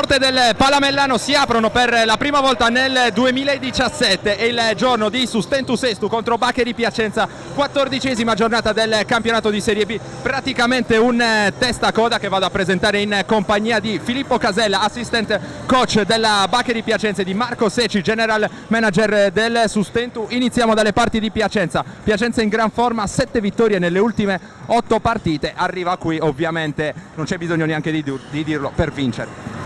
porte del Palamellano si aprono per la prima volta nel 2017, è il giorno di Sustentus Estu contro Baccheri Piacenza, 14ª giornata del campionato di Serie B, praticamente un testa coda che vado a presentare in compagnia di Filippo Casella, assistant coach della Baccheri Piacenza, e di Marco Secci, general manager del Sustentu. Iniziamo dalle parti di Piacenza. Piacenza in gran forma, 7 vittorie nelle ultime 8 partite, arriva qui ovviamente, non c'è bisogno neanche di dirlo, per vincere.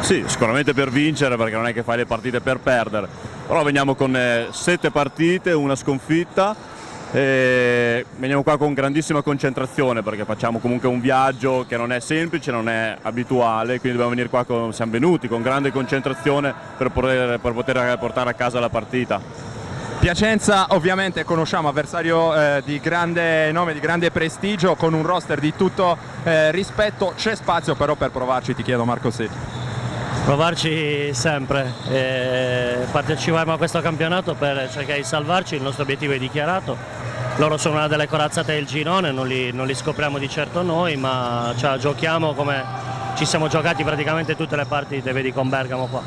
Sì, sicuramente per vincere, perché non è che fai le partite per perdere, però veniamo con 7 partite, una sconfitta, e veniamo qua con grandissima concentrazione, perché facciamo comunque un viaggio che non è semplice, non è abituale, quindi dobbiamo venire qua, siamo venuti con grande concentrazione per poter portare a casa la partita. Piacenza ovviamente conosciamo, avversario di grande nome, di grande prestigio, con un roster di tutto rispetto. C'è spazio però per provarci, ti chiedo Marco Secci. Provarci sempre, partecipiamo a questo campionato per cercare di salvarci, il nostro obiettivo è dichiarato. Loro sono una delle corazzate del girone, non li scopriamo di certo noi, ma giochiamo come ci siamo giocati praticamente tutte le partite, vedi con Bergamo qua.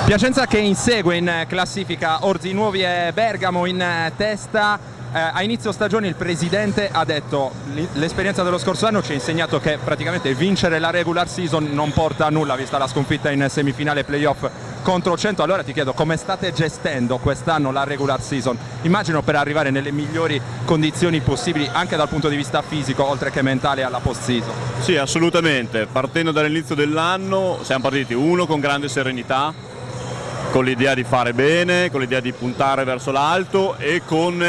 Piacenza che insegue in classifica Orzinuovi e Bergamo in testa. A inizio stagione il presidente ha detto: l'esperienza dello scorso anno ci ha insegnato che praticamente vincere la regular season non porta a nulla, vista la sconfitta in semifinale playoff contro 100. Allora ti chiedo come state gestendo quest'anno la regular season, immagino per arrivare nelle migliori condizioni possibili anche dal punto di vista fisico oltre che mentale alla post season. Sì, assolutamente, partendo dall'inizio dell'anno siamo partiti con grande serenità, con l'idea di fare bene, con l'idea di puntare verso l'alto e con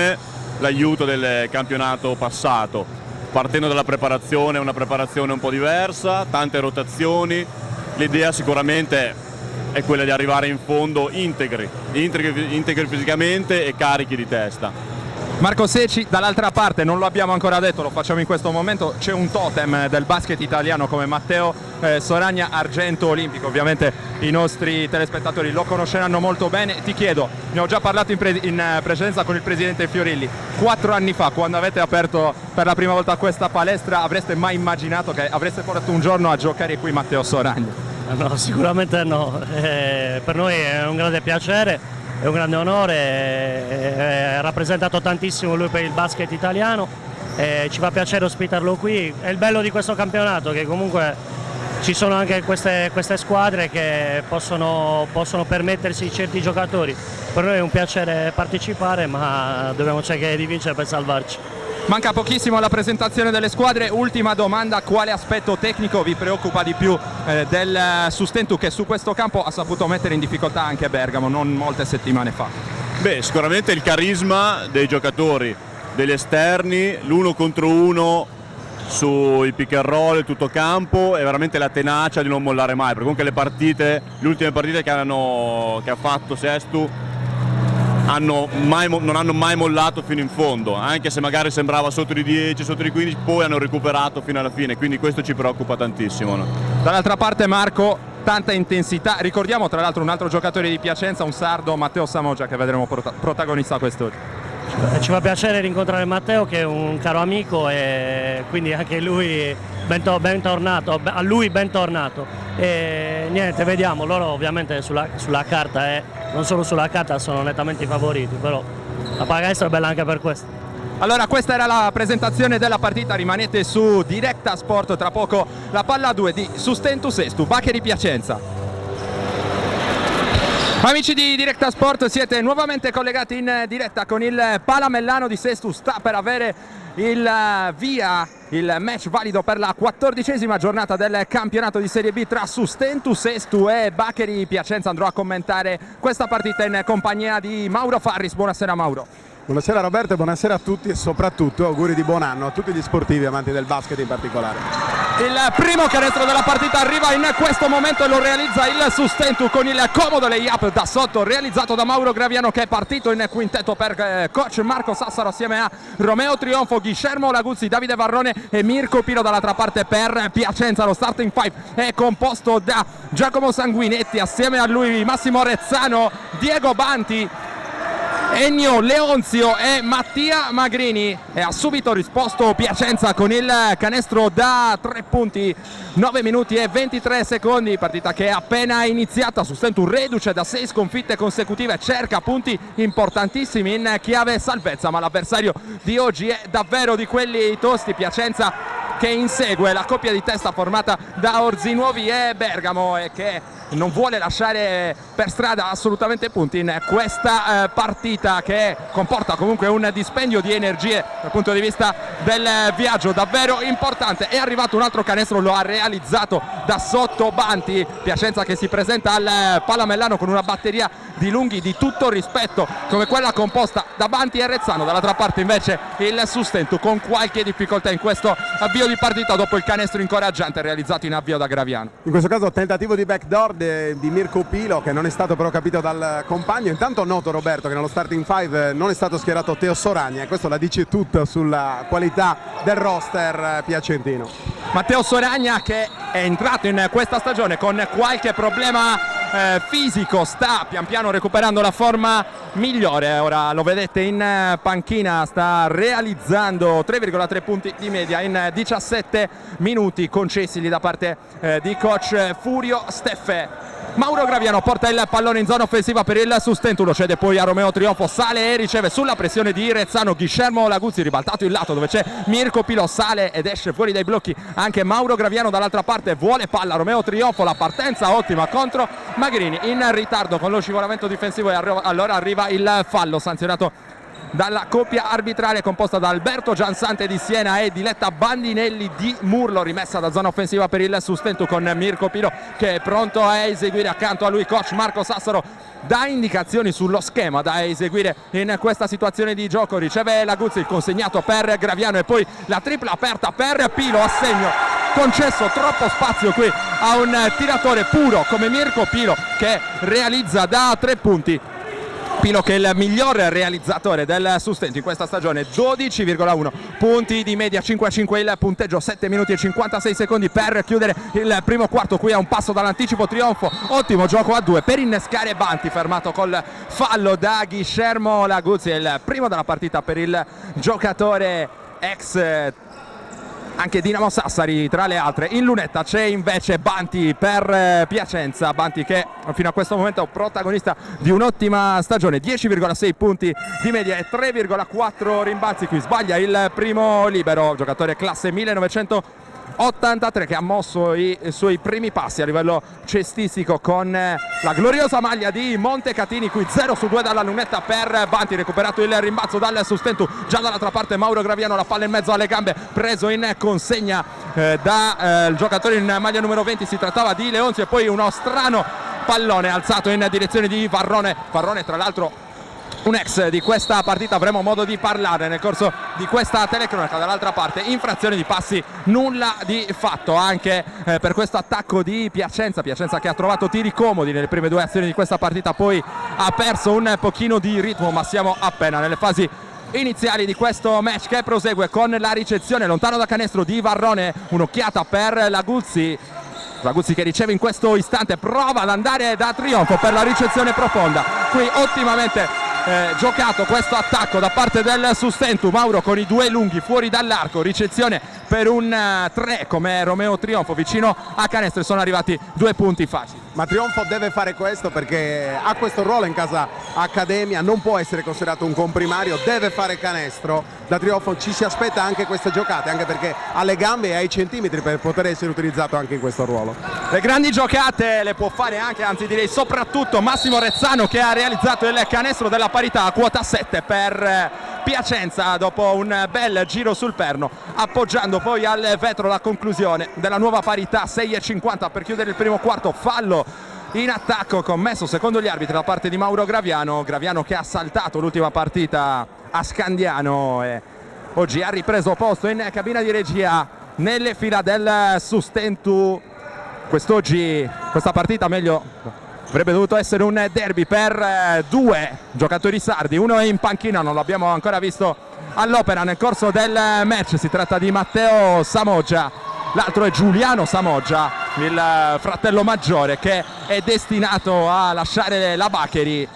l'aiuto del campionato passato. Partendo dalla preparazione, una preparazione un po' diversa, tante rotazioni, l'idea sicuramente è quella di arrivare in fondo integri fisicamente e carichi di testa. Marco Secci, dall'altra parte, non lo abbiamo ancora detto, lo facciamo in questo momento, c'è un totem del basket italiano come Matteo Soragna, argento olimpico. Ovviamente i nostri telespettatori lo conosceranno molto bene. Ti chiedo, ne ho già parlato in precedenza con il presidente Fiorilli, 4 anni fa, quando avete aperto per la prima volta questa palestra, avreste mai immaginato che avreste portato un giorno a giocare qui Matteo Soragna? No, sicuramente no, per noi è un grande piacere. È un grande onore, ha rappresentato tantissimo lui per il basket italiano, ci fa piacere ospitarlo qui. È il bello di questo campionato, che comunque ci sono anche queste squadre che possono permettersi certi giocatori. Per noi è un piacere partecipare, ma dobbiamo cercare di vincere per salvarci. Manca pochissimo alla presentazione delle squadre. Ultima domanda: quale aspetto tecnico vi preoccupa di più del Sustentu, che su questo campo ha saputo mettere in difficoltà anche Bergamo non molte settimane fa? Beh, sicuramente il carisma dei giocatori, degli esterni, l'uno contro uno sui pick and roll, tutto campo, e veramente la tenacia di non mollare mai, perché comunque le ultime partite che ha fatto Sestu non hanno mai mollato fino in fondo, anche se magari sembrava sotto di 10, sotto di 15, poi hanno recuperato fino alla fine, quindi questo ci preoccupa tantissimo, no? Dall'altra parte Marco, tanta intensità, ricordiamo tra l'altro un altro giocatore di Piacenza, un sardo, Matteo Samoggia, che vedremo protagonista quest'oggi. Ci fa piacere rincontrare Matteo, che è un caro amico, e quindi anche lui bentornato, a lui bentornato. E niente, vediamo, loro ovviamente sulla carta, non solo sulla carta, sono nettamente i favoriti, però la pallacanestro è bella anche per questo. Allora, questa era la presentazione della partita, rimanete su Directa Sport, tra poco la palla 2 di Sustentus Estu, Baccheri Piacenza. Amici di Directa Sport, siete nuovamente collegati in diretta con il Palamellano di Sestu. Sta per avere il via il match valido per la 14ª giornata del campionato di Serie B tra Sustentus Estu e Baccheri Piacenza. Andrò a commentare questa partita in compagnia di Mauro Farris. Buonasera Mauro. Buonasera Roberto e buonasera a tutti, e soprattutto auguri di buon anno a tutti gli sportivi amanti del basket in particolare. Il primo canestro della partita arriva in questo momento e lo realizza il Sustentu con il comodo layup da sotto realizzato da Mauro Graviano, che è partito in quintetto per coach Marco Sassaro assieme a Romeo Trionfo, Guillermo Laguzzi, Davide Varrone e Mirko Piro. Dall'altra parte per Piacenza lo starting five è composto da Giacomo Sanguinetti, assieme a lui Massimo Rezzano, Diego Banti Ennio Leonzio e Mattia Magrini, e ha subito risposto Piacenza con il canestro da 3 punti. 9 minuti e 23 secondi, partita che è appena iniziata. Sustentu reduce da 6 sconfitte consecutive, cerca punti importantissimi in chiave salvezza, ma l'avversario di oggi è davvero di quelli tosti. Piacenza che insegue la coppia di testa formata da Orzinuovi e Bergamo, e che non vuole lasciare per strada assolutamente punti in questa partita, che comporta comunque un dispendio di energie dal punto di vista del viaggio davvero importante. È arrivato un altro canestro, lo ha realizzato da sotto Banti. Piacenza che si presenta al Palamellano con una batteria di lunghi di tutto rispetto come quella composta da Banti e Rezzano. Dall'altra parte invece il Sustentu con qualche difficoltà in questo avvio di partita dopo il canestro incoraggiante realizzato in avvio da Graviano. In questo caso tentativo di backdoor di Mirko Pilo, che non è stato però capito dal compagno. Intanto noto, Roberto, che nello starting 5 non è stato schierato Teo Soragna, e questo la dice tutta sulla qualità del roster piacentino. Matteo Soragna, che è entrato in questa stagione con qualche problema fisico, sta pian piano recuperando la forma migliore. Ora lo vedete in panchina, sta realizzando 3,3 punti di media in 17 minuti concessigli da parte di coach Furio Steffe. Mauro Graviano porta il pallone in zona offensiva per il Sustentu, lo cede poi a Romeo Trionfo, sale e riceve sulla pressione di Rezzano Guillermo Laguzzi, ribaltato il lato dove c'è Mirko Pilo, sale ed esce fuori dai blocchi anche Mauro Graviano. Dall'altra parte vuole palla Romeo Trionfo, la partenza ottima contro Magrini, in ritardo con lo scivolamento difensivo, e allora arriva il fallo sanzionato dalla coppia arbitrale composta da Alberto Giansante di Siena e Diletta Bandinelli di Murlo. Rimessa da zona offensiva per il Sustentu con Mirko Pilo che è pronto a eseguire. Accanto a lui coach Marco Sassaro dà indicazioni sullo schema da eseguire in questa situazione di gioco. Riceve Laguzzi, il consegnato per Graviano, e poi la tripla aperta per Pilo, a segno concesso troppo spazio qui a un tiratore puro come Mirko Pilo, che realizza da 3 punti. Pilo che è il miglior realizzatore del Sustentu in questa stagione, 12,1 punti di media, 5-5 il punteggio, 7 minuti e 56 secondi per chiudere il primo quarto. Qui a un passo dall'anticipo Trionfo, ottimo gioco a 2 per innescare Banti, fermato col fallo da Guillermo Laguzzi. È il primo della partita per il giocatore ex anche Dinamo Sassari tra le altre. In lunetta c'è invece Banti per Piacenza, Banti che fino a questo momento è protagonista di un'ottima stagione, 10,6 punti di media e 3,4 rimbalzi. Qui sbaglia il primo libero, giocatore classe 1983 che ha mosso i suoi primi passi a livello cestistico con la gloriosa maglia di Montecatini. Qui 0 su 2 dalla lunetta per Banti, recuperato il rimbalzo dal Sustentu. Già dall'altra parte Mauro Graviano, la palla in mezzo alle gambe, preso in consegna dal giocatore in maglia numero 20, si trattava di Leonzio, e poi uno strano pallone alzato in direzione di Varrone. Varrone tra l'altro un ex di questa partita, avremo modo di parlare nel corso di questa telecronaca. Dall'altra parte infrazione di passi, nulla di fatto anche per questo attacco di Piacenza che ha trovato tiri comodi nelle prime 2 azioni di questa partita, poi ha perso un pochino di ritmo, ma siamo appena nelle fasi iniziali di questo match che prosegue con la ricezione lontano da canestro di Varrone. Un'occhiata per Laguzzi che riceve in questo istante, prova ad andare da Trionfo per la ricezione profonda. Qui ottimamente giocato questo attacco da parte del Sustentu. Mauro con i 2 lunghi fuori dall'arco, ricezione per un 3 come Romeo Trionfo vicino a canestro, e sono arrivati 2 punti facili. Ma Trionfo deve fare questo perché ha questo ruolo in casa accademia, non può essere considerato un comprimario, deve fare canestro. Da Trionfo ci si aspetta anche queste giocate, anche perché ha le gambe e ha i centimetri per poter essere utilizzato anche in questo ruolo. Le grandi giocate le può fare anche, anzi direi soprattutto, Massimo Rezzano, che ha realizzato il canestro della parità a quota 7 per Piacenza dopo un bel giro sul perno, appoggiando poi al vetro la conclusione della nuova parità. 6,50 per chiudere il primo quarto. Fallo in attacco commesso secondo gli arbitri da parte di Mauro Graviano che ha saltato l'ultima partita a Scandiano e oggi ha ripreso posto in cabina di regia nelle fila del Sustentu. Questa partita avrebbe dovuto essere un derby per 2 giocatori sardi, uno è in panchina, non l'abbiamo ancora visto all'opera nel corso del match. Si tratta di Matteo Samoggia, l'altro è Giuliano Samoggia, il fratello maggiore, che è destinato a lasciare la Baccheri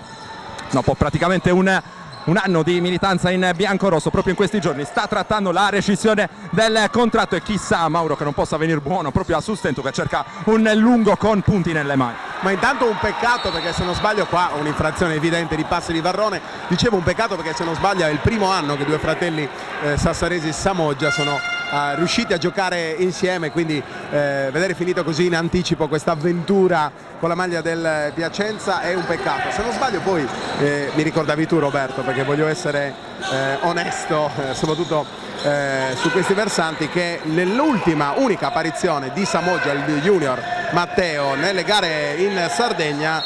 dopo praticamente un un anno di militanza in biancorosso, proprio in questi giorni sta trattando la rescissione del contratto e chissà, Mauro, che non possa venire buono proprio a Sustentu, che cerca un lungo con punti nelle mani. Ma intanto un peccato, perché se non sbaglio qua un'infrazione evidente di passi di Varrone. Dicevo un peccato perché se non sbaglio è il primo anno che due fratelli sassaresi Samoggia sono riusciti a giocare insieme, quindi vedere finito così in anticipo questa avventura con la maglia del Piacenza è un peccato. Se non sbaglio poi mi ricordavi tu, Roberto, perché voglio essere onesto soprattutto su questi versanti, che nell'ultima unica apparizione di Samoggia, il junior Matteo, nelle gare in Sardegna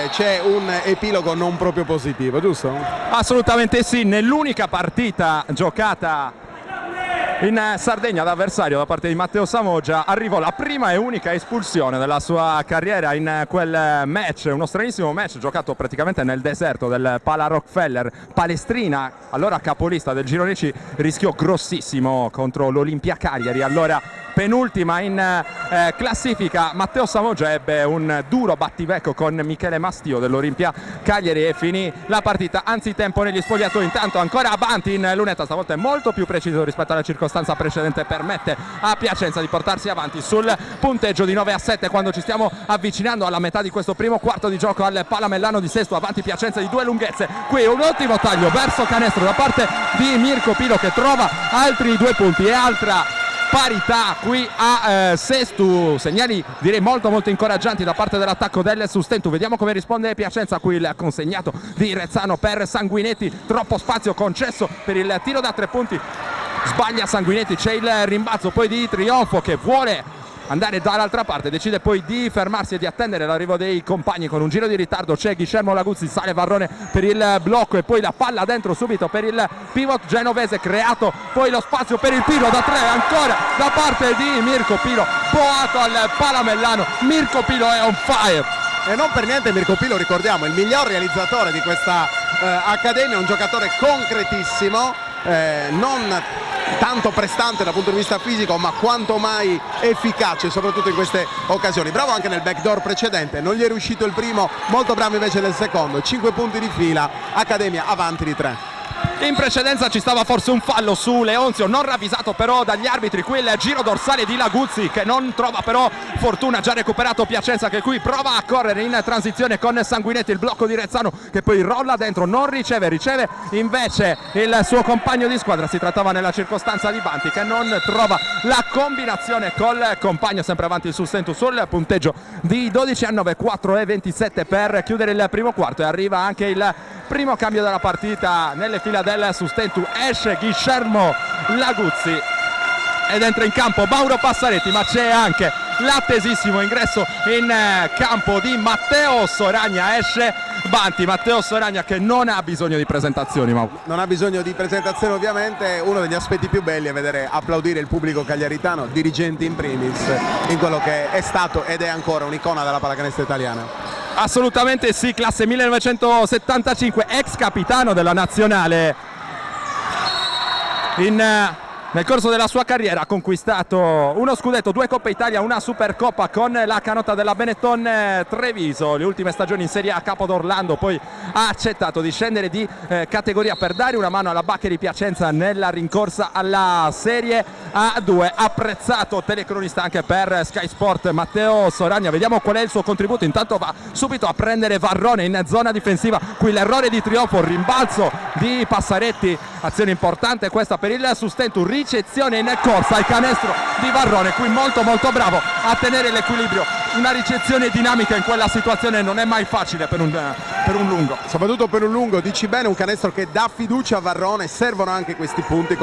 c'è un epilogo non proprio positivo, giusto? Assolutamente sì, nell'unica partita giocata in Sardegna d'avversario da parte di Matteo Samoggia arrivò la prima e unica espulsione della sua carriera in quel match, uno stranissimo match giocato praticamente nel deserto del Pala Rockefeller. Palestrina, allora capolista del girone C, rischiò grossissimo contro l'Olimpia Cagliari, allora penultima in classifica. Matteo Samoggia ebbe un duro battivecchio con Michele Mastio dell'Olimpia Cagliari e finì la partita anzitempo negli spogliatoi. Intanto ancora avanti in lunetta, stavolta è molto più preciso rispetto alla circostanza precedente, permette a Piacenza di portarsi avanti sul punteggio di 9-7 quando ci stiamo avvicinando alla metà di questo primo quarto di gioco al Palamellano di Sesto. Avanti Piacenza di due lunghezze, qui un ottimo taglio verso canestro da parte di Mirko Pilo che trova altri 2 punti e altra parità qui a Sestu. Segnali direi molto incoraggianti da parte dell'attacco del Sustentu. Vediamo come risponde Piacenza, qui il consegnato di Rezzano per Sanguinetti, troppo spazio concesso per il tiro da 3 punti, sbaglia Sanguinetti, c'è il rimbalzo poi di Trionfo che vuole andare dall'altra parte, decide poi di fermarsi e di attendere l'arrivo dei compagni con un giro di ritardo. C'è Guillermo Laguzzi, sale Varrone per il blocco e poi la palla dentro subito per il pivot genovese, creato poi lo spazio per il tiro da 3 ancora da parte di Mirko Pilo, boato al Palamellano. Mirko Pilo è on fire e non per niente Mirko Pilo, ricordiamo, il miglior realizzatore di questa accademia, un giocatore concretissimo, non tanto prestante dal punto di vista fisico ma quanto mai efficace soprattutto in queste occasioni. Bravo anche nel backdoor precedente, non gli è riuscito il primo, molto bravo invece nel secondo. 5 punti di fila, Accademia avanti di 3. In precedenza ci stava forse un fallo su Leonzio, non ravvisato però dagli arbitri, qui il giro dorsale di Laguzzi che non trova però fortuna, già recuperato Piacenza che qui prova a correre in transizione con Sanguinetti, il blocco di Rezzano che poi rolla dentro, non riceve invece il suo compagno di squadra. Si trattava nella circostanza di Banti che non trova la combinazione col compagno, sempre avanti il Sustentu sul punteggio di 12-9, 4-27 per chiudere il primo quarto e arriva anche il primo cambio della partita nelle fila del Sustentu. Esce Guillermo Laguzzi ed entra in campo Mauro Passaretti, ma c'è anche l'attesissimo ingresso in campo di Matteo Soragna. Esce Banti, Matteo Soragna che non ha bisogno di presentazioni, Mauro. Non ha bisogno di presentazioni ovviamente, uno degli aspetti più belli è vedere applaudire il pubblico cagliaritano, dirigenti in primis, in quello che è stato ed è ancora un'icona della pallacanestro italiana. Assolutamente sì, classe 1975, ex capitano della nazionale. Nel corso della sua carriera ha conquistato uno scudetto, 2 Coppe Italia, una Supercoppa con la canotta della Benetton Treviso. Le ultime stagioni in Serie A a Capo d'Orlando, poi ha accettato di scendere di categoria per dare una mano alla Baccheri Piacenza nella rincorsa alla Serie A2. Apprezzato telecronista anche per Sky Sport Matteo Soragna. Vediamo qual è il suo contributo. Intanto va subito a prendere Varrone in zona difensiva, qui l'errore di Trionfo, rimbalzo di Passaretti, azione importante questa per il Sustentu, ricezione in corsa al canestro di Varrone, qui molto bravo a tenere l'equilibrio. Una ricezione dinamica in quella situazione non è mai facile per un lungo, soprattutto per un lungo. Dici bene, un canestro che dà fiducia a Varrone. Servono anche questi punti,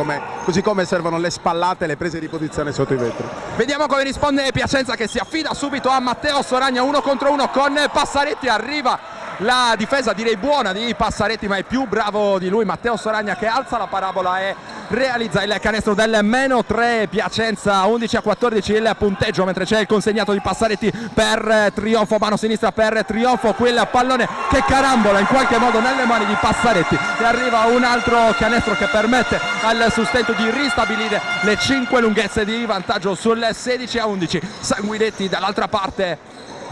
così come servono le spallate, le prese di posizione sotto i vetri. Vediamo come risponde Piacenza che si affida subito a Matteo Soragna, 1 contro 1 con Passaretti. Arriva la difesa direi buona di Passaretti, ma è più bravo di lui Matteo Soragna che alza la parabola e realizza il canestro del -3. Piacenza 11-14 il punteggio, mentre c'è il consegnato di Passaretti per Trionfo, mano sinistra per Trionfo, quel pallone che carambola in qualche modo nelle mani di Passaretti e arriva un altro canestro che permette al Sustentu di ristabilire le 5 lunghezze di vantaggio sul 16-11. Sanguinetti dall'altra parte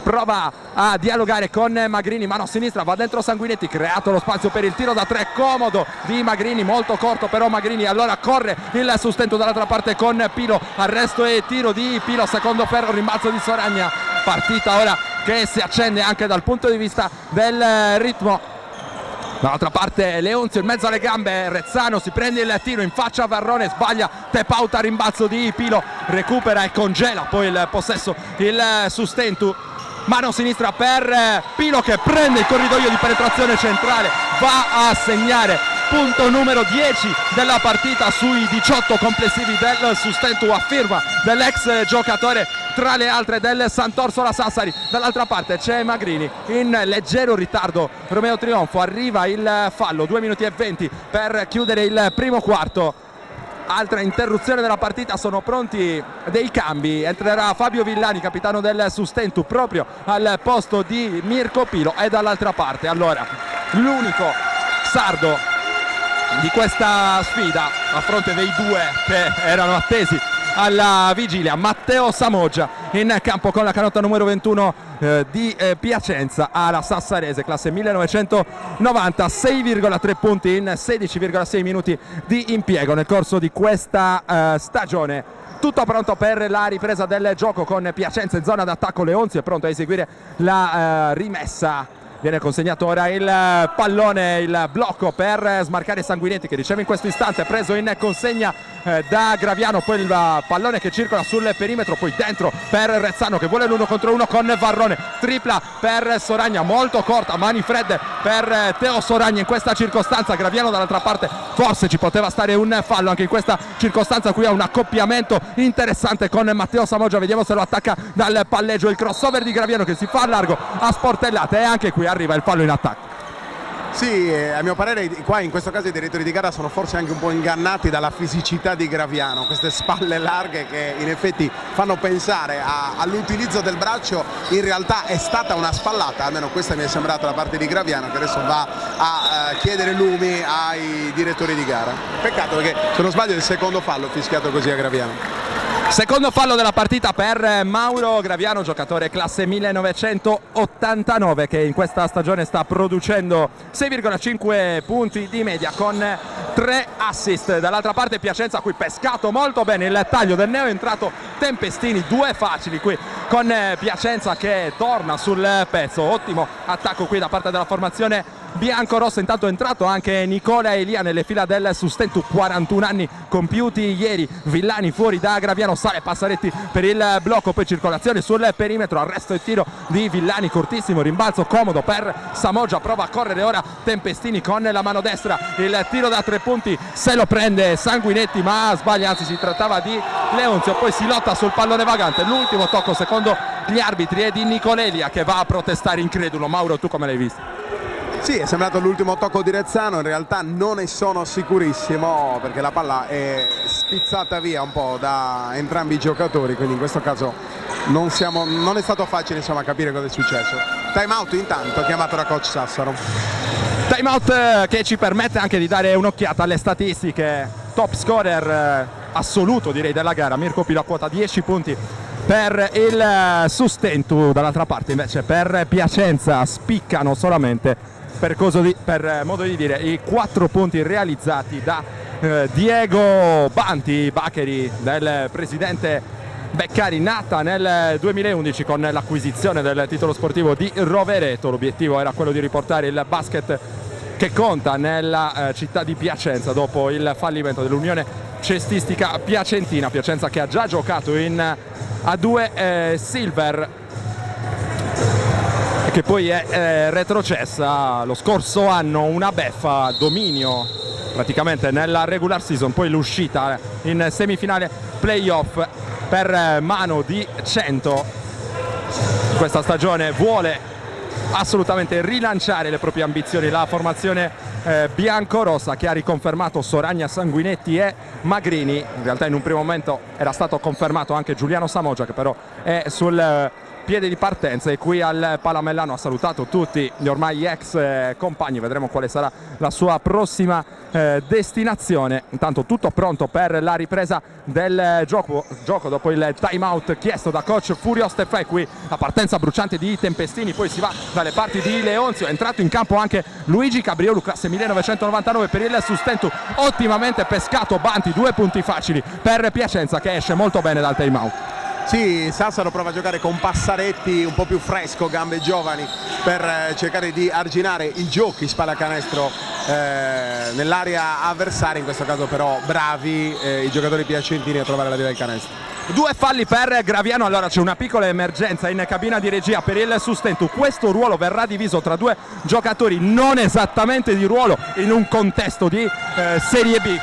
prova a dialogare con Magrini, mano a sinistra, va dentro Sanguinetti, creato lo spazio per il tiro da 3 comodo di Magrini, molto corto però Magrini, allora corre il sustento dall'altra parte con Pilo, arresto e tiro di Pilo, secondo ferro, rimbalzo di Soragna, partita ora che si accende anche dal punto di vista del ritmo. Dall'altra parte Leonzio in mezzo alle gambe, Rezzano si prende il tiro in faccia a Varrone, sbaglia, tap out a rimbalzo di Pilo, recupera e congela poi il possesso, il Sustentu. Mano sinistra per Pilo che prende il corridoio di penetrazione centrale, va a segnare punto numero 10 della partita sui 18 complessivi del Sustentu a firma dell'ex giocatore tra le altre del Sant'Orsola Sassari. Dall'altra parte c'è Magrini in leggero ritardo, Romeo Trionfo, arriva il fallo, 2 minuti e 20 per chiudere il primo quarto. Altra interruzione della partita, sono pronti dei cambi, entrerà Fabio Villani, capitano del Sustentu, proprio al posto di Mirko Pilo, e dall'altra parte allora l'unico sardo di questa sfida a fronte dei due che erano attesi alla vigilia, Matteo Samoggia in campo con la canotta numero 21 di Piacenza alla Sassarese, classe 1990, 6,3 punti in 16,6 minuti di impiego nel corso di questa stagione. Tutto pronto per la ripresa del gioco con Piacenza in zona d'attacco, Leonzio è pronto a eseguire la rimessa. Viene consegnato ora il pallone, il blocco per smarcare Sanguinetti che riceve in questo istante, preso in consegna da Graviano, poi il pallone che circola sul perimetro, poi dentro per Rezzano che vuole l'1 contro 1 con Varrone, tripla per Soragna, molto corta, mani fredde per Teo Soragna in questa circostanza. Graviano dall'altra parte, forse ci poteva stare un fallo anche in questa circostanza, qui ha un accoppiamento interessante con Matteo Samoggia, vediamo se lo attacca dal palleggio, il crossover di Graviano che si fa largo a sportellate e anche qui arriva il fallo in attacco. Sì, a mio parere qua in questo caso i direttori di gara sono forse anche un po' ingannati dalla fisicità di Graviano, queste spalle larghe che in effetti fanno pensare all'utilizzo del braccio, in realtà è stata una spallata, almeno questa mi è sembrata la parte di Graviano, che adesso va a chiedere lumi ai direttori di gara. Peccato perché se non sbaglio è il secondo fallo fischiato così a Graviano. Secondo fallo della partita per Mauro Graviano, giocatore classe 1989 che in questa stagione sta producendo 6,5 punti di media con 3 assist. Dall'altra parte Piacenza qui pescato molto bene il taglio del neo entrato Tempestini, 2 facili qui con Piacenza che torna sul pezzo. Ottimo attacco qui da parte della formazione biancorossa. Intanto è entrato anche Nicola Elia nelle fila del Sustentu, 41 anni compiuti ieri. Villani fuori da Graviano, sale Passaretti per il blocco, poi circolazione sul perimetro, arresto e tiro di Villani cortissimo, rimbalzo comodo per Samoggia, prova a correre ora Tempestini con la mano destra, il tiro da 3 punti se lo prende Sanguinetti ma sbaglia, anzi si trattava di Leonzio, poi si lotta sul pallone vagante, l'ultimo tocco secondo gli arbitri è di Nicolelia che va a protestare incredulo. Mauro, tu come l'hai visto? Sì, è sembrato l'ultimo tocco di Rezzano, in realtà non ne sono sicurissimo perché la palla è spizzata via un po' da entrambi i giocatori, quindi in questo caso non è stato facile insomma capire cosa è successo. Time out intanto chiamato da coach Sassaro. Time out che ci permette anche di dare un'occhiata alle statistiche. Top scorer assoluto direi della gara, Mirko Pilo a quota 10 punti per il Sustentu. Dall'altra parte invece per Piacenza spiccano solamente per modo di dire i 4 punti realizzati da Diego Banti, Baccheri del presidente Beccari, nata nel 2011 con l'acquisizione del titolo sportivo di Rovereto. L'obiettivo era quello di riportare il basket che conta nella città di Piacenza dopo il fallimento dell'Unione Cestistica Piacentina. Piacenza che ha già giocato in A2 Silver, che poi è retrocessa lo scorso anno, una beffa, dominio praticamente nella regular season, poi l'uscita in semifinale playoff per mano di 100. Questa stagione vuole assolutamente rilanciare le proprie ambizioni la formazione biancorossa, che ha riconfermato Soragna, Sanguinetti e Magrini. In realtà in un primo momento era stato confermato anche Giuliano Samoggia, che però è sul piede di partenza, e qui al Palamellano ha salutato tutti gli ormai ex compagni. Vedremo quale sarà la sua prossima destinazione. Intanto tutto pronto per la ripresa del gioco dopo il time out chiesto da coach Furio Steffè. Qui la partenza bruciante di Tempestini, poi si va dalle parti di Leonzio, è entrato in campo anche Luigi Cabriolu, classe 1999 per il Sustentu, ottimamente pescato Banti, 2 punti facili per Piacenza che esce molto bene dal time out. Sì, Sassaro prova a giocare con Passaretti un po' più fresco, gambe giovani, per cercare di arginare i giochi spallacanestro nell'area avversaria. In questo caso però bravi i giocatori piacentini a trovare la via del canestro. 2 falli per Graviano. Allora c'è una piccola emergenza in cabina di regia per il Sustentu. Questo ruolo verrà diviso tra 2 giocatori non esattamente di ruolo in un contesto di Serie B,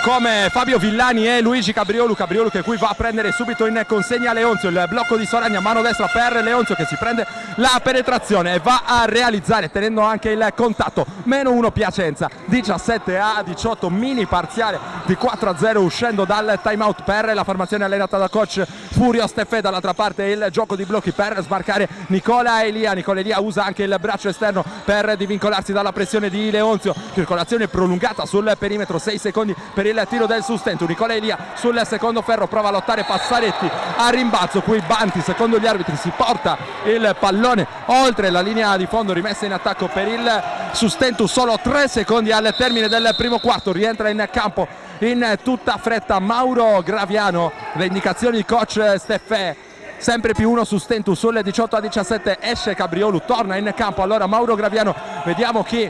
come Fabio Villani e Luigi Cabriolu che qui va a prendere subito in consegna Leonzio. Il blocco di Soragna, mano destra per Leonzio che si prende la penetrazione e va a realizzare, tenendo anche il contatto. -1 Piacenza, 17-18, mini parziale di 4-0 uscendo dal time out per la formazione allenata da coach Furio Steffè. Dall'altra parte il gioco di blocchi per smarcare Nicola Elia usa anche il braccio esterno per divincolarsi dalla pressione di Leonzio. Circolazione prolungata sul perimetro, 6 secondi per il tiro del Sustentu. Nicola Elia sul secondo ferro, prova a lottare Passaretti a rimbalzo. Qui Banti, secondo gli arbitri, si porta il pallone oltre la linea di fondo, rimessa in attacco per il Sustentu. Solo 3 secondi al termine del primo quarto, rientra in campo in tutta fretta Mauro Graviano. Le indicazioni di coach Steffè, sempre +1 Sustentu sul 18-17, esce Cabriolu, torna in campo allora Mauro Graviano. Vediamo chi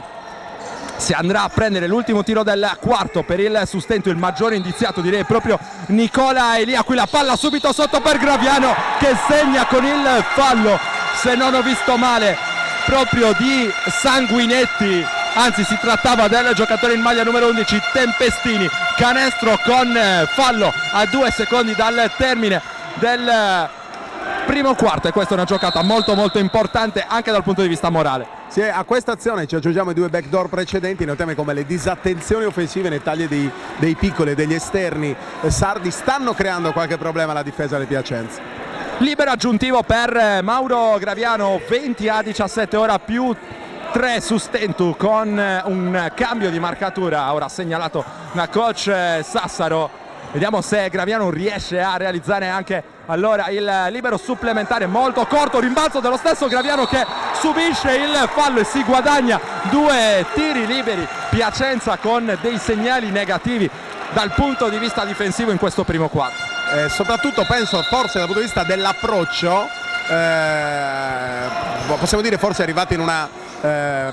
si andrà a prendere l'ultimo tiro del quarto per il Sustentu, il maggiore indiziato direi proprio Nicola Elia. Qui la palla subito sotto per Graviano che segna con il fallo, se non ho visto male, proprio di Sanguinetti, anzi si trattava del giocatore in maglia numero 11 Tempestini. Canestro con fallo a 2 secondi dal termine del primo quarto, e questa è una giocata molto importante anche dal punto di vista morale. Sì, a questa azione ci aggiungiamo i 2 backdoor precedenti. Notiamo come le disattenzioni offensive nei tagli dei piccoli e degli esterni sardi stanno creando qualche problema alla difesa del Piacenza. Libero aggiuntivo per Mauro Graviano, 20-17, ora +3 Sustentu con un cambio di marcatura ora segnalato da coach Sassaro. Vediamo se Graviano riesce a realizzare anche allora il libero supplementare molto corto. Rimbalzo dello stesso Graviano che subisce il fallo e si guadagna 2 tiri liberi. Piacenza con dei segnali negativi dal punto di vista difensivo in questo primo quarto. Soprattutto penso forse dal punto di vista dell'approccio, possiamo dire forse è arrivato in una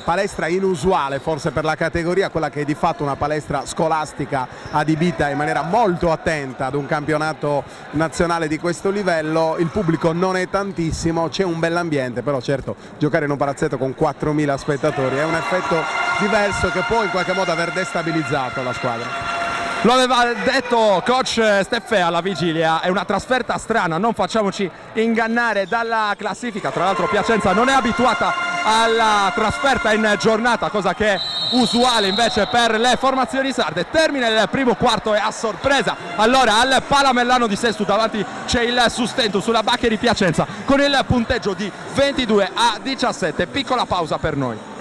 palestra inusuale forse per la categoria, quella che è di fatto una palestra scolastica adibita in maniera molto attenta ad un campionato nazionale di questo livello. Il pubblico non è tantissimo, c'è un bell'ambiente, però certo giocare in un palazzetto con 4.000 spettatori è un effetto diverso che può in qualche modo aver destabilizzato la squadra. Lo aveva detto coach Steffè alla vigilia, è una trasferta strana, non facciamoci ingannare dalla classifica. Tra l'altro Piacenza non è abituata alla trasferta in giornata, cosa che è usuale invece per le formazioni sarde. Termina il primo quarto e a sorpresa allora al Palamellano di Sestu davanti c'è il Sustentu sulla Baccheri Piacenza con il punteggio di 22-17. Piccola pausa per noi.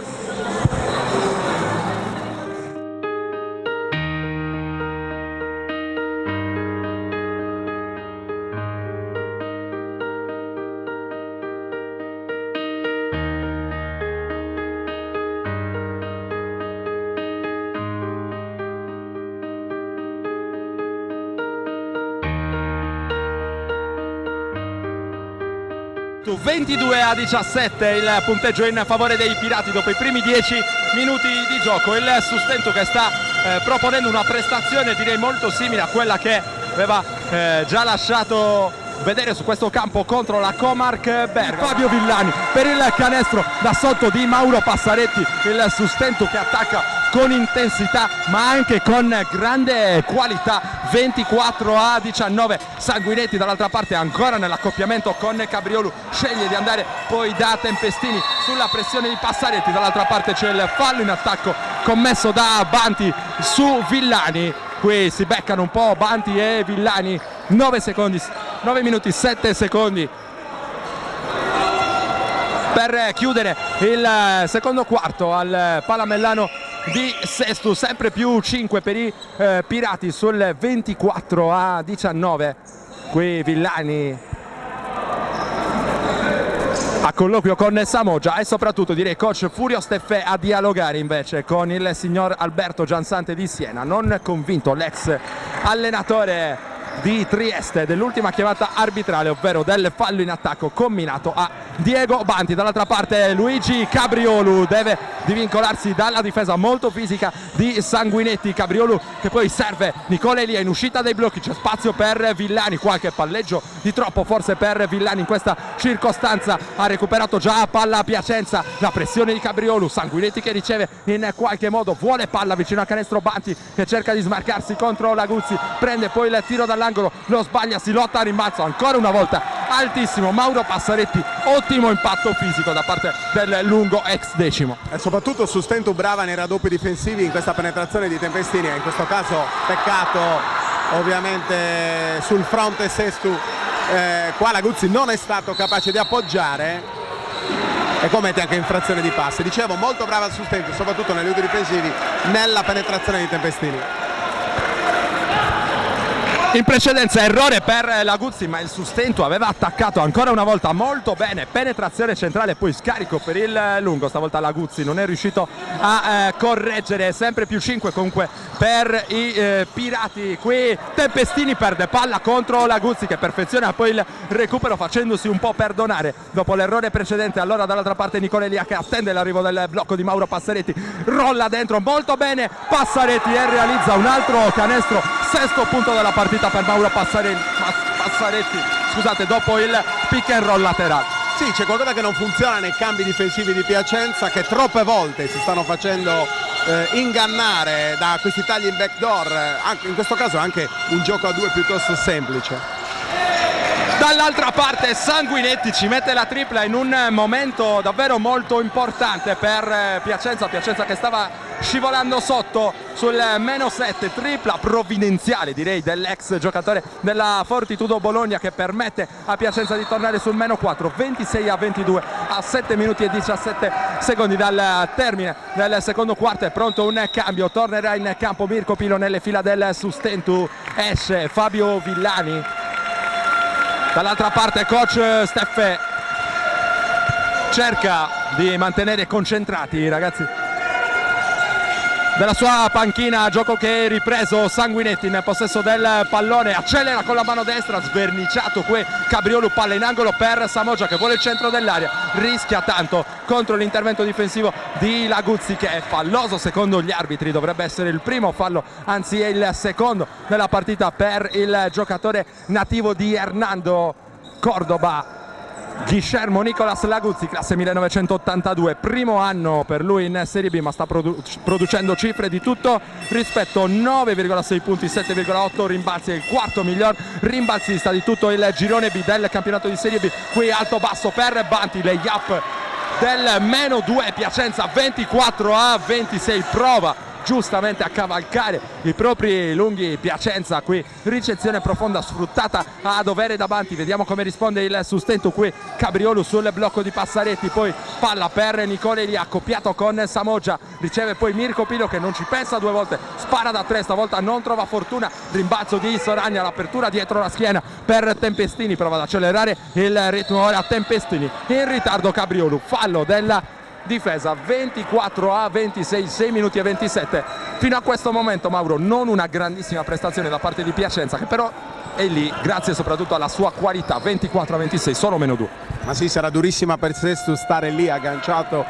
Su 22-17 il punteggio in favore dei Pirati dopo i primi 10 minuti di gioco. Il Sustentu che sta proponendo una prestazione direi molto simile a quella che aveva già lasciato vedere su questo campo contro la Comarch Bergamo. Fabio Villani per il canestro da sotto di Mauro Passaretti. Il Sustentu che attacca con intensità ma anche con grande qualità. 24-19. Sanguinetti dall'altra parte ancora nell'accoppiamento con Cabriolu, sceglie di andare poi da Tempestini sulla pressione di Passaretti. Dall'altra parte c'è il fallo in attacco commesso da Banti su Villani. Qui si beccano un po' Banti e Villani. 9 minuti 7 secondi per chiudere il secondo quarto al Palamellano di Sestu, sempre più 5 per i Pirati sul 24-19. Qui Villani a colloquio con Samoggia e soprattutto direi coach Furio Steffè a dialogare invece con il signor Alberto Giansante di Siena, non convinto l'ex allenatore di Trieste dell'ultima chiamata arbitrale, ovvero del fallo in attacco comminato a Diego Banti. Dall'altra parte Luigi Cabriolu deve divincolarsi dalla difesa molto fisica di Sanguinetti. Cabriolu che poi serve Nicola Elia in uscita dai blocchi, c'è spazio per Villani, qualche palleggio di troppo forse per Villani in questa circostanza, ha recuperato già palla a Piacenza, la pressione di Cabriolu, Sanguinetti che riceve in qualche modo, vuole palla vicino a canestro, Banti che cerca di smarcarsi contro Laguzzi, prende poi il tiro dall'angolo, lo sbaglia, si lotta a rimbalzo ancora una volta altissimo Mauro Passaretti, ottimo impatto fisico da parte del lungo ex decimo. E soprattutto Sustentu brava nei raddoppi difensivi in questa penetrazione di Tempestini, in questo caso peccato ovviamente sul fronte Sestu, qua Laguzzi non è stato capace di appoggiare e commette anche infrazione di passi. Dicevo, molto brava Sustentu soprattutto negli aiuti difensivi, nella penetrazione di Tempestini. In precedenza errore per Laguzzi, ma il Sustentu aveva attaccato ancora una volta molto bene, penetrazione centrale, poi scarico per il lungo, stavolta Laguzzi non è riuscito a correggere, sempre più 5 comunque per i Pirati. Qui Tempestini perde palla contro Laguzzi che perfeziona poi il recupero facendosi un po' perdonare dopo l'errore precedente. Allora dall'altra parte Nicola Elia che attende l'arrivo del blocco di Mauro Passaretti, rolla dentro molto bene Passaretti e realizza un altro canestro, sesto punto della partita per Mauro Passaretti, scusate, dopo il pick and roll laterale. Sì, c'è qualcosa che non funziona nei cambi difensivi di Piacenza, che troppe volte si stanno facendo ingannare da questi tagli in backdoor, anche in questo caso anche un gioco a due piuttosto semplice. Dall'altra parte Sanguinetti ci mette la tripla in un momento davvero molto importante per Piacenza che stava scivolando sotto sul -7, tripla provvidenziale direi dell'ex giocatore della Fortitudo Bologna che permette a Piacenza di tornare sul -4, 26-22 a 7 minuti e 17 secondi dal termine del secondo quarto. È pronto un cambio, tornerà in campo Mirko Pilo nelle fila del Sustentu, esce Fabio Villani. Dall'altra parte coach Steffè cerca di mantenere concentrati i ragazzi della sua panchina, gioco che è ripreso. Sanguinetti in possesso del pallone, accelera con la mano destra, sverniciato qui Cabriolu, palla in angolo per Samoggia che vuole il centro dell'area, rischia tanto contro l'intervento difensivo di Laguzzi che è falloso secondo gli arbitri, dovrebbe essere il primo fallo, anzi è il secondo della partita per il giocatore nativo di Hernando Cordoba, Guillermo Nicolas Laguzzi, classe 1982, primo anno per lui in Serie B, ma sta producendo cifre di tutto rispetto, 9,6 punti, 7,8 rimbalzi, è il quarto miglior rimbalzista di tutto il girone B del campionato di Serie B. Qui alto basso per Banti, layup del -2, Piacenza 24-26, prova giustamente a cavalcare i propri lunghi Piacenza, qui ricezione profonda sfruttata a dovere da Banti, vediamo come risponde il Sustentu. Qui Cabriolu sul blocco di Passaretti, poi palla per Nicola Elia accoppiato con Samoggia, riceve poi Mirko Pilo che non ci pensa due volte, spara da tre, stavolta non trova fortuna, rimbalzo di Soragna, l'apertura dietro la schiena per Tempestini, prova ad accelerare il ritmo ora a Tempestini, in ritardo Cabriolu, fallo della difesa, 24-26, 6 minuti e 27 fino a questo momento. Mauro, non una grandissima prestazione da parte di Piacenza che però è lì grazie soprattutto alla sua qualità, 24-26, solo -2. Ma sì, sarà durissima per Sestu stare lì agganciato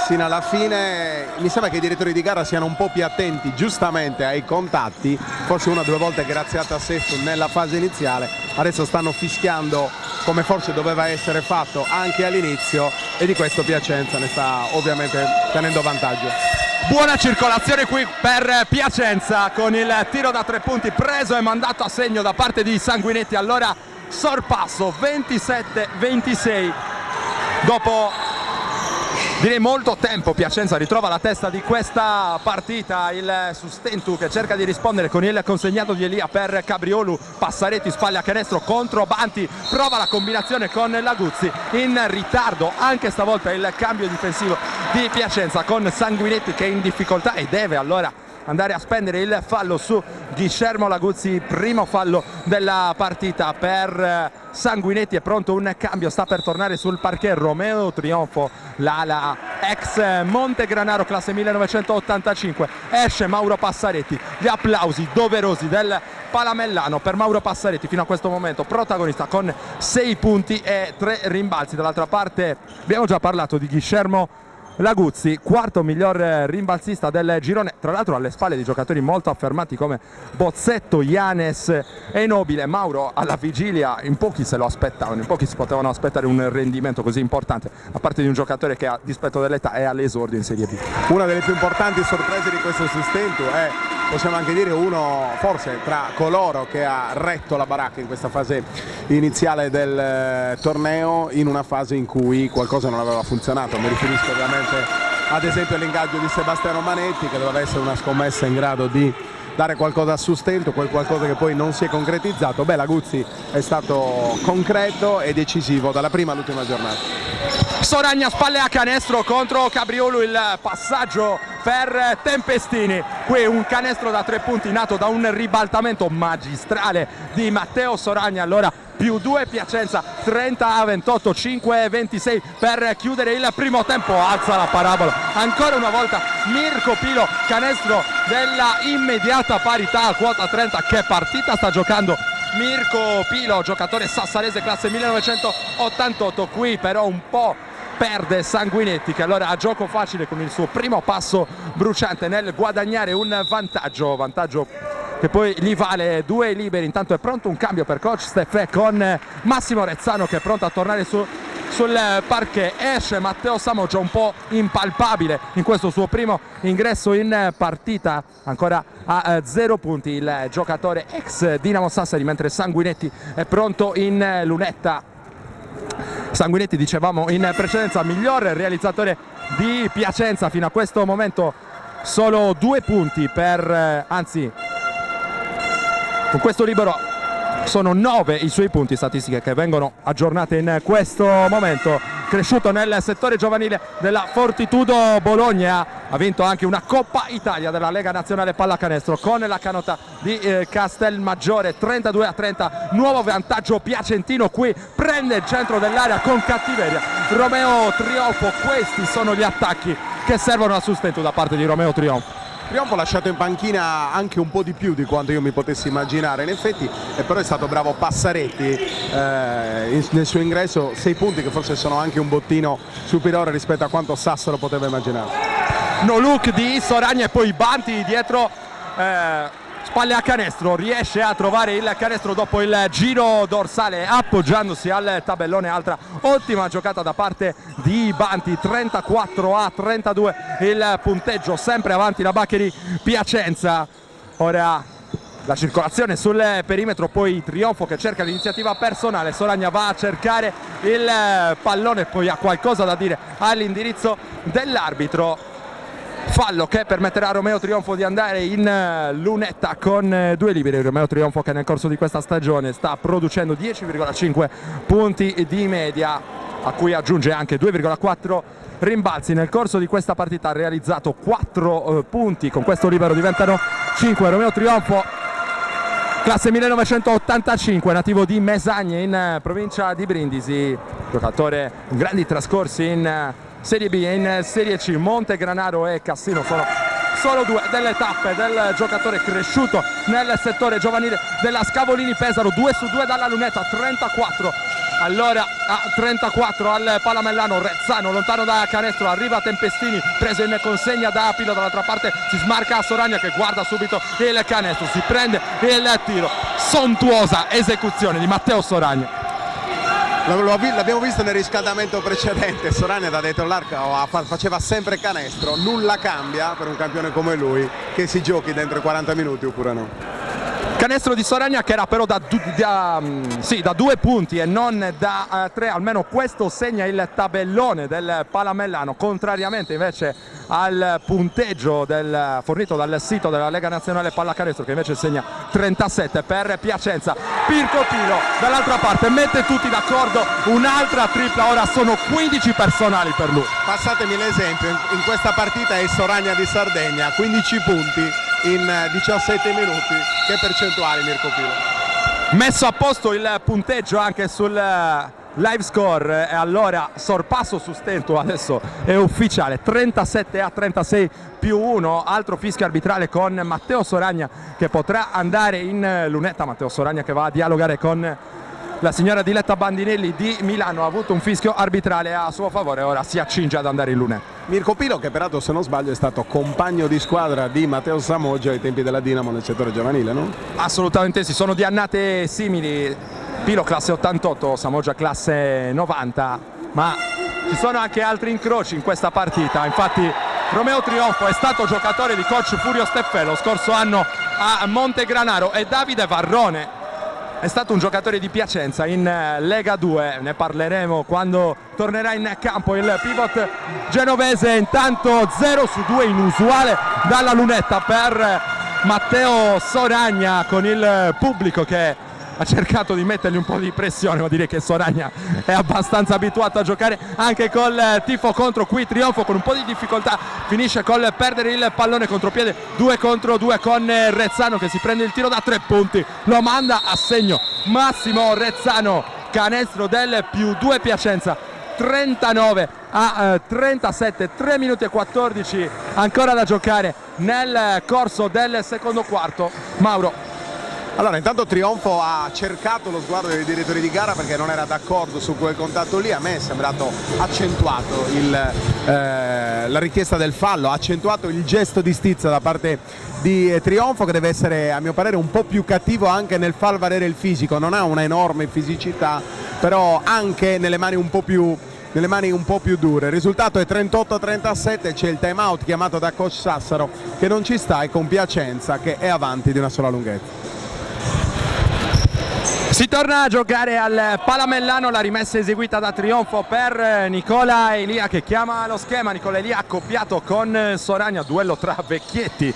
sino alla fine. Mi sembra che i direttori di gara siano un po' più attenti giustamente ai contatti, forse una o due volte graziata a Sestu nella fase iniziale, adesso stanno fischiando come forse doveva essere fatto anche all'inizio e di questo Piacenza ne sta ovviamente tenendo vantaggio. Buona circolazione qui per Piacenza con il tiro da 3 punti preso e mandato a segno da parte di Sanguinetti, allora sorpasso 27-26 dopo direi molto tempo. Piacenza ritrova la testa di questa partita, il Sustentu che cerca di rispondere con il consegnato di Elia per Cabriolu, Passaretti, spalle a canestro contro Banti, prova la combinazione con Laguzzi, in ritardo anche stavolta il cambio difensivo di Piacenza con Sanguinetti che è in difficoltà e deve allora andare a spendere il fallo su Guillermo Laguzzi, primo fallo della partita per Sanguinetti. È pronto un cambio, sta per tornare sul parquet Romeo Trionfo, l'ala ex Montegranaro classe 1985, esce Mauro Passaretti, gli applausi doverosi del Palamellano per Mauro Passaretti, fino a questo momento protagonista con 6 punti e 3 rimbalzi. Dall'altra parte abbiamo già parlato di Guillermo Laguzzi, quarto miglior rimbalzista del girone, tra l'altro alle spalle di giocatori molto affermati come Bozzetto, Ianes e Nobile. Mauro alla vigilia, in pochi se lo aspettavano, in pochi si potevano aspettare un rendimento così importante da parte di un giocatore che a dispetto dell'età è all'esordio in Serie B. Una delle più importanti sorprese di questo Sustentu è, possiamo anche dire, uno forse tra coloro che ha retto la baracca in questa fase iniziale del torneo, in una fase in cui qualcosa non aveva funzionato. Mi riferisco ovviamente ad esempio all'ingaggio di Sebastiano Manetti, che doveva essere una scommessa in grado di dare qualcosa a Sustentu, quel qualcosa che poi non si è concretizzato. Beh, Laguzzi è stato concreto e decisivo dalla prima all'ultima giornata. Soragna spalle a canestro contro Cabriolu, il passaggio per Tempestini, qui un canestro da 3 punti nato da un ribaltamento magistrale di Matteo Soragna. Allora +2 Piacenza, 30-28, 5-26 per chiudere il primo tempo. Alza la parabola ancora una volta Mirko Pilo, canestro della immediata parità a quota 30. Che partita sta giocando Mirko Pilo, giocatore sassarese classe 1988. Qui però un po' perde Sanguinetti, che allora ha gioco facile con il suo primo passo bruciante nel guadagnare un vantaggio che poi gli vale 2 liberi. Intanto è pronto un cambio per coach Steffè con Massimo Rezzano che è pronto a tornare sul parquet. Esce Matteo Samoggia, un po' impalpabile in questo suo primo ingresso in partita, ancora a 0 punti il giocatore ex Dinamo Sassari, mentre Sanguinetti è pronto in lunetta. Sanguinetti, dicevamo in precedenza, miglior realizzatore di Piacenza fino a questo momento, solo 2 punti per, anzi con questo libero sono 9 i suoi punti, statistiche che vengono aggiornate in questo momento. Cresciuto nel settore giovanile della Fortitudo Bologna, ha vinto anche una Coppa Italia della Lega Nazionale Pallacanestro con la Canota di Castelmaggiore. 32-30, nuovo vantaggio piacentino, qui prende il centro dell'area con cattiveria Romeo Trionfo. Questi sono gli attacchi che servono a Sustentu da parte di Romeo Trionfo. Trionfo ha lasciato in panchina anche un po' di più di quanto io mi potessi immaginare, in effetti, e però è stato bravo Passaretti nel suo ingresso. 6 punti che forse sono anche un bottino superiore rispetto a quanto Sassaro poteva immaginare. No look di Soragna e poi Banti dietro, spalle a canestro, riesce a trovare il canestro dopo il giro dorsale appoggiandosi al tabellone. Altra ottima giocata da parte di Banti. 34-32 il punteggio, sempre avanti la Baccheri Piacenza. Ora la circolazione sul perimetro, poi Trionfo che cerca l'iniziativa personale. Soragna va a cercare il pallone, poi ha qualcosa da dire all'indirizzo dell'arbitro. Fallo che permetterà a Romeo Trionfo di andare in lunetta con 2 liberi. Romeo Trionfo che nel corso di questa stagione sta producendo 10,5 punti di media, a cui aggiunge anche 2,4 rimbalzi. Nel corso di questa partita ha realizzato 4 punti, con questo libero diventano 5. Romeo Trionfo, classe 1985, nativo di Mesagne in provincia di Brindisi, giocatore con grandi trascorsi in Serie B e in Serie C. Montegranaro e Cassino sono solo 2 delle tappe del giocatore cresciuto nel settore giovanile della Scavolini Pesaro. 2 su 2 dalla lunetta, 34 allora a 34 al Palamellano. Rezzano lontano da canestro, arriva Tempestini, preso in consegna da Pilo. Dall'altra parte si smarca a Soragna che guarda subito il canestro, si prende il tiro. Sontuosa esecuzione di Matteo Soragna. L'abbiamo visto nel riscaldamento precedente, Soragna da dietro l'arco faceva sempre canestro. Nulla cambia per un campione come lui, che si giochi dentro i 40 minuti oppure no. Canestro di Soragna che era però da 2 punti e non da 3, almeno questo segna il tabellone del Palamellano, contrariamente invece al punteggio fornito dal sito della Lega Nazionale Pallacanestro, che invece segna 37 per Piacenza. Pirco Pilo dall'altra parte mette tutti d'accordo, un'altra tripla, ora sono 15 personali per lui. Passatemi l'esempio, in questa partita è il Soragna di Sardegna, 15 punti in 17 minuti. Che percentuali, Mirko Pilo? Messo a posto il punteggio anche sul live score e allora sorpasso su Stento, adesso è ufficiale, 37-36 più 1, altro fischio arbitrale con Matteo Soragna che potrà andare in lunetta. Matteo Soragna che va a dialogare con la signora Diletta Bandinelli di Milano, ha avuto un fischio arbitrale a suo favore, ora si accinge ad andare in lunetta. Mirko Pilo, che peraltro, se non sbaglio, è stato compagno di squadra di Matteo Samoggia ai tempi della Dinamo nel settore giovanile, no? Assolutamente sì, sono di annate simili, Pilo classe 88, Samoggia classe 90, ma ci sono anche altri incroci in questa partita. Infatti Romeo Trionfo è stato giocatore di coach Furio Steffè lo scorso anno a Montegranaro e Davide Varrone è stato un giocatore di Piacenza in Lega 2, ne parleremo quando tornerà in campo il pivot genovese. Intanto 0-2 inusuale dalla lunetta per Matteo Soragna, con il pubblico che ha cercato di mettergli un po' di pressione, ma direi che Soragna è abbastanza abituato a giocare anche col tifo contro. Qui Trionfo con un po' di difficoltà finisce col perdere il pallone contropiede, 2 contro 2 con Rezzano che si prende il tiro da 3 punti, lo manda a segno Massimo Rezzano, canestro del +2 Piacenza, 39-37, 3 minuti e 14 ancora da giocare nel corso del secondo quarto. Mauro. Allora, intanto Trionfo ha cercato lo sguardo dei direttori di gara perché non era d'accordo su quel contatto lì. A me è sembrato accentuato la richiesta del fallo, ha accentuato il gesto di stizza da parte di Trionfo, che deve essere, a mio parere, un po' più cattivo anche nel far valere il fisico. Non ha una enorme fisicità, però anche nelle mani un po' più dure. Il risultato è 38-37, c'è il time out chiamato da coach Sassaro che non ci sta, e con Piacenza che è avanti di una sola lunghezza. Si torna a giocare al Palamellano, la rimessa eseguita da Trionfo per Nicola Elia che chiama lo schema. Nicola Elia accoppiato con Soragna, duello tra vecchietti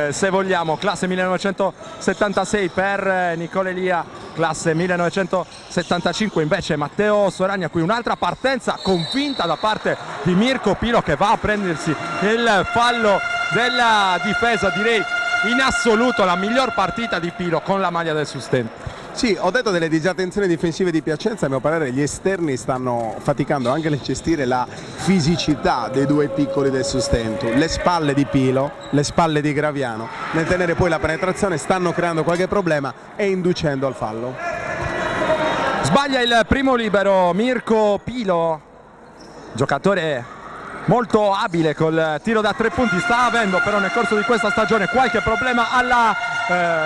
se vogliamo, classe 1976 per Nicola Elia, classe 1975 invece Matteo Soragna. Qui un'altra partenza convinta da parte di Mirko Pilo che va a prendersi il fallo della difesa, direi in assoluto la miglior partita di Pilo con la maglia del Sustento. Sì, ho detto delle disattenzioni difensive di Piacenza, a mio parere gli esterni stanno faticando anche nel gestire la fisicità dei due piccoli del Sustento. Le spalle di Pilo, le spalle di Graviano, nel tenere poi la penetrazione stanno creando qualche problema e inducendo al fallo. Sbaglia il primo libero Mirko Pilo, giocatore molto abile col tiro da 3 punti, sta avendo però nel corso di questa stagione qualche problema alla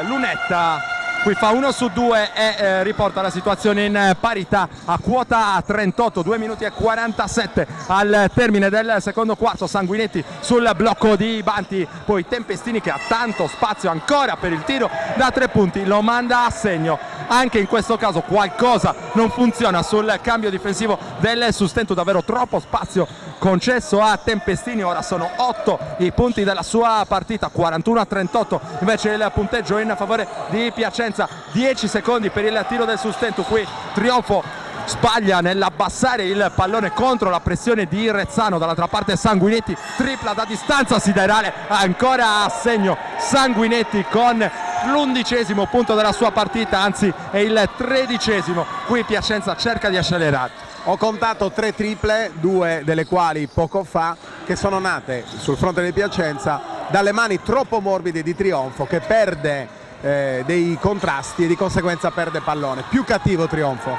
lunetta. Qui fa 1 su 2 e riporta la situazione in parità a quota 38, 2 minuti e 47 al termine del secondo quarto. Sanguinetti sul blocco di Banti, poi Tempestini che ha tanto spazio ancora per il tiro da 3 punti, lo manda a segno. Anche in questo caso qualcosa non funziona sul cambio difensivo del Sustento, davvero troppo spazio concesso a Tempestini. Ora sono 8 i punti della sua partita, 41-38 invece il punteggio in favore di Piacenza. 10 secondi per il tiro del Sustento. Qui Trionfo sbaglia nell'abbassare il pallone contro la pressione di Rezzano. Dall'altra parte Sanguinetti, tripla da distanza siderale, ancora a segno Sanguinetti con l'11° punto della sua partita, anzi è il 13°. Qui Piacenza cerca di accelerare. Ho contato 3 triple, 2 delle quali poco fa, che sono nate sul fronte di Piacenza dalle mani troppo morbide di Trionfo, che perde dei contrasti e di conseguenza perde pallone. Più cattivo Trionfo.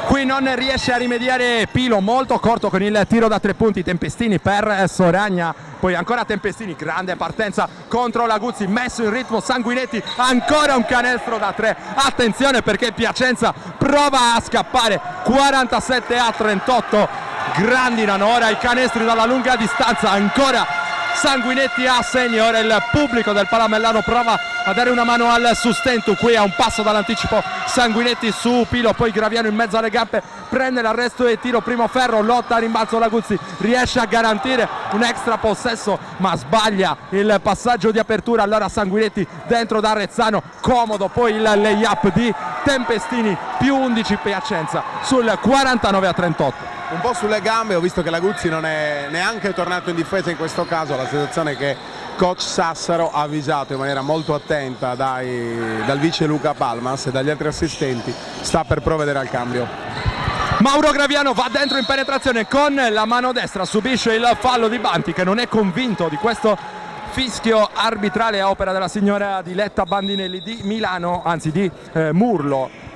Qui non riesce a rimediare Pilo, molto corto con il tiro da 3 punti. Tempestini per Soragna, poi ancora Tempestini, grande partenza contro Laguzzi, messo in ritmo Sanguinetti, ancora un canestro da 3. Attenzione perché Piacenza prova a scappare, 47-38. Grandinano ora i canestri dalla lunga distanza, ancora Sanguinetti a segno. Ora il pubblico del Palamellano prova a dare una mano al Sustentu, qui a un passo dall'anticipo Sanguinetti su Pilo, poi Graviano in mezzo alle gambe, prende l'arresto e tiro, primo ferro, lotta a rimbalzo Laguzzi, riesce a garantire un extra possesso ma sbaglia il passaggio di apertura, allora Sanguinetti dentro da Rezzano, comodo poi il lay-up di Tempestini, più 11 Piacenza sul 49-38. Un po' sulle gambe, ho visto che Laguzzi non è neanche tornato in difesa in questo caso, la situazione che coach Sassaro ha avvisato in maniera molto attenta dal vice Luca Palmas e dagli altri assistenti, sta per provvedere al cambio. Mauro Graviano va dentro in penetrazione con la mano destra, subisce il fallo di Banti che non è convinto di questo fischio arbitrale a opera della signora Diletta Bandinelli di Milano, anzi di Murlo.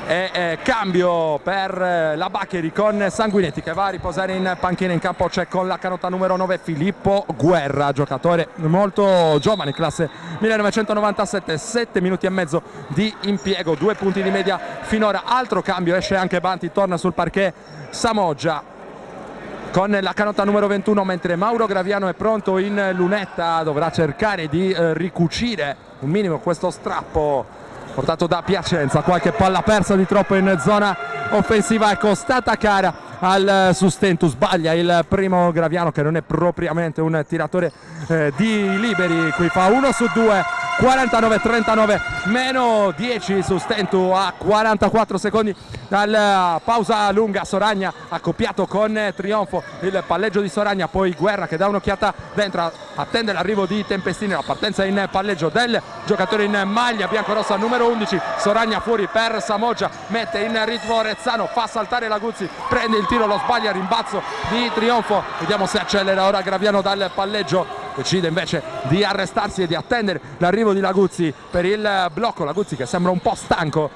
E cambio per la Baccheri con Sanguinetti che va a riposare in panchina. In campo c'è con la canotta numero 9 Filippo Guerra, giocatore molto giovane, classe 1997, 7 minuti e mezzo di impiego, 2 punti di media finora. Altro cambio, esce anche Banti, torna sul parquet Samoggia con la canotta numero 21, mentre Mauro Graviano è pronto in lunetta, dovrà cercare di ricucire un minimo questo strappo portato da Piacenza. Qualche palla persa di troppo in zona offensiva, è costata cara al Sustentu. Sbaglia il primo Graviano che non è propriamente un tiratore di liberi, qui fa 1 su 2, 49-39, meno 10 Sustentu a 44 secondi dalla pausa lunga. Soragna accoppiato con Trionfo, il palleggio di Soragna, poi Guerra che dà un'occhiata dentro, attende l'arrivo di Tempestini, la partenza in palleggio del giocatore in maglia biancorossa numero 11. Soragna fuori per Samoggia, mette in ritmo Rezzano, fa saltare Laguzzi, prende il tiro, lo sbaglia, rimbalzo di Trionfo, vediamo se accelera ora Graviano dal palleggio, decide invece di arrestarsi e di attendere l'arrivo di Laguzzi per il blocco. Laguzzi che sembra un po' stanco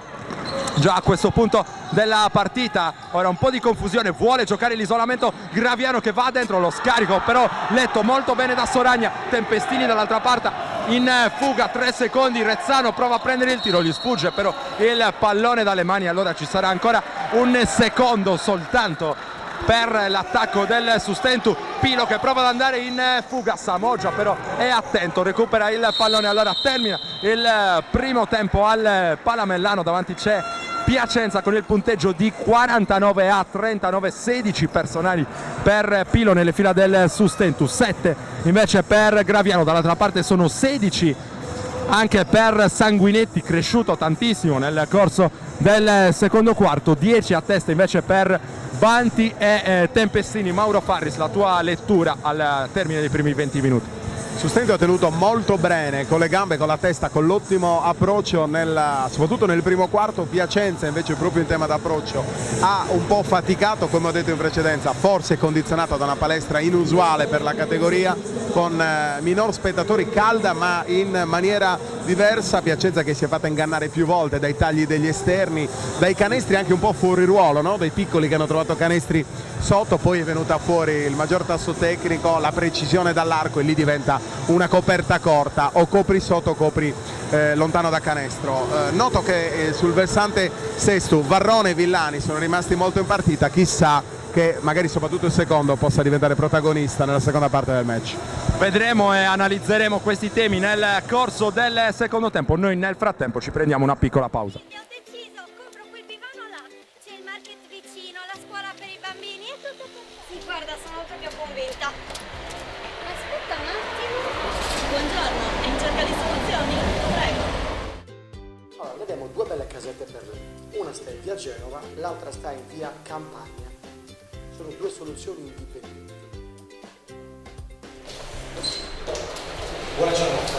già a questo punto della partita, ora un po' di confusione, vuole giocare l'isolamento Graviano che va dentro, lo scarico però letto molto bene da Soragna. Tempestini dall'altra parte in fuga, 3 secondi, Rezzano prova a prendere il tiro, gli sfugge però il pallone dalle mani, allora ci sarà ancora un secondo soltanto per l'attacco del Sustentu. Pilo che prova ad andare in fuga, Samoggia però è attento, recupera il pallone, allora termina il primo tempo al Palamellano. Davanti c'è Piacenza con il punteggio di 49-39, 16 personali per Pilo nelle fila del Sustentu, 7 invece per Graviano, dall'altra parte sono 16 anche per Sanguinetti, cresciuto tantissimo nel corso del secondo quarto, 10 a testa invece per Banti e Tempestini. Mauro Farris, la tua lettura al termine dei primi 20 minuti. Sustentu ha tenuto molto bene con le gambe, con la testa, con l'ottimo approccio soprattutto nel primo quarto. Piacenza invece proprio in tema d'approccio ha un po' faticato, come ho detto in precedenza, forse condizionato da una palestra inusuale per la categoria, con minor spettatori, calda ma in maniera diversa. Piacenza che si è fatta ingannare più volte dai tagli degli esterni, dai canestri anche un po' fuori ruolo, no? Dei piccoli che hanno trovato canestri sotto, poi è venuta fuori il maggior tasso tecnico, la precisione dall'arco, e lì diventa una coperta corta, o copri sotto o copri lontano da canestro. Noto che sul versante Sestu Varrone e Villani sono rimasti molto in partita, chissà che magari soprattutto il secondo possa diventare protagonista nella seconda parte del match. Vedremo e analizzeremo questi temi nel corso del secondo tempo. Noi nel frattempo ci prendiamo una piccola pausa. Ho deciso, compro quel divano là, c'è il market vicino, la scuola per i bambini, è tutto perfetto. Sì, guarda, sono proprio convinta. Aspetta un attimo. Buongiorno, è in cerca di soluzioni? Prego. Allora, vediamo due belle casette per lui. Una sta in via Genova, l'altra sta in via Campagna. Sono due soluzioni indipendenti. Buona giornata,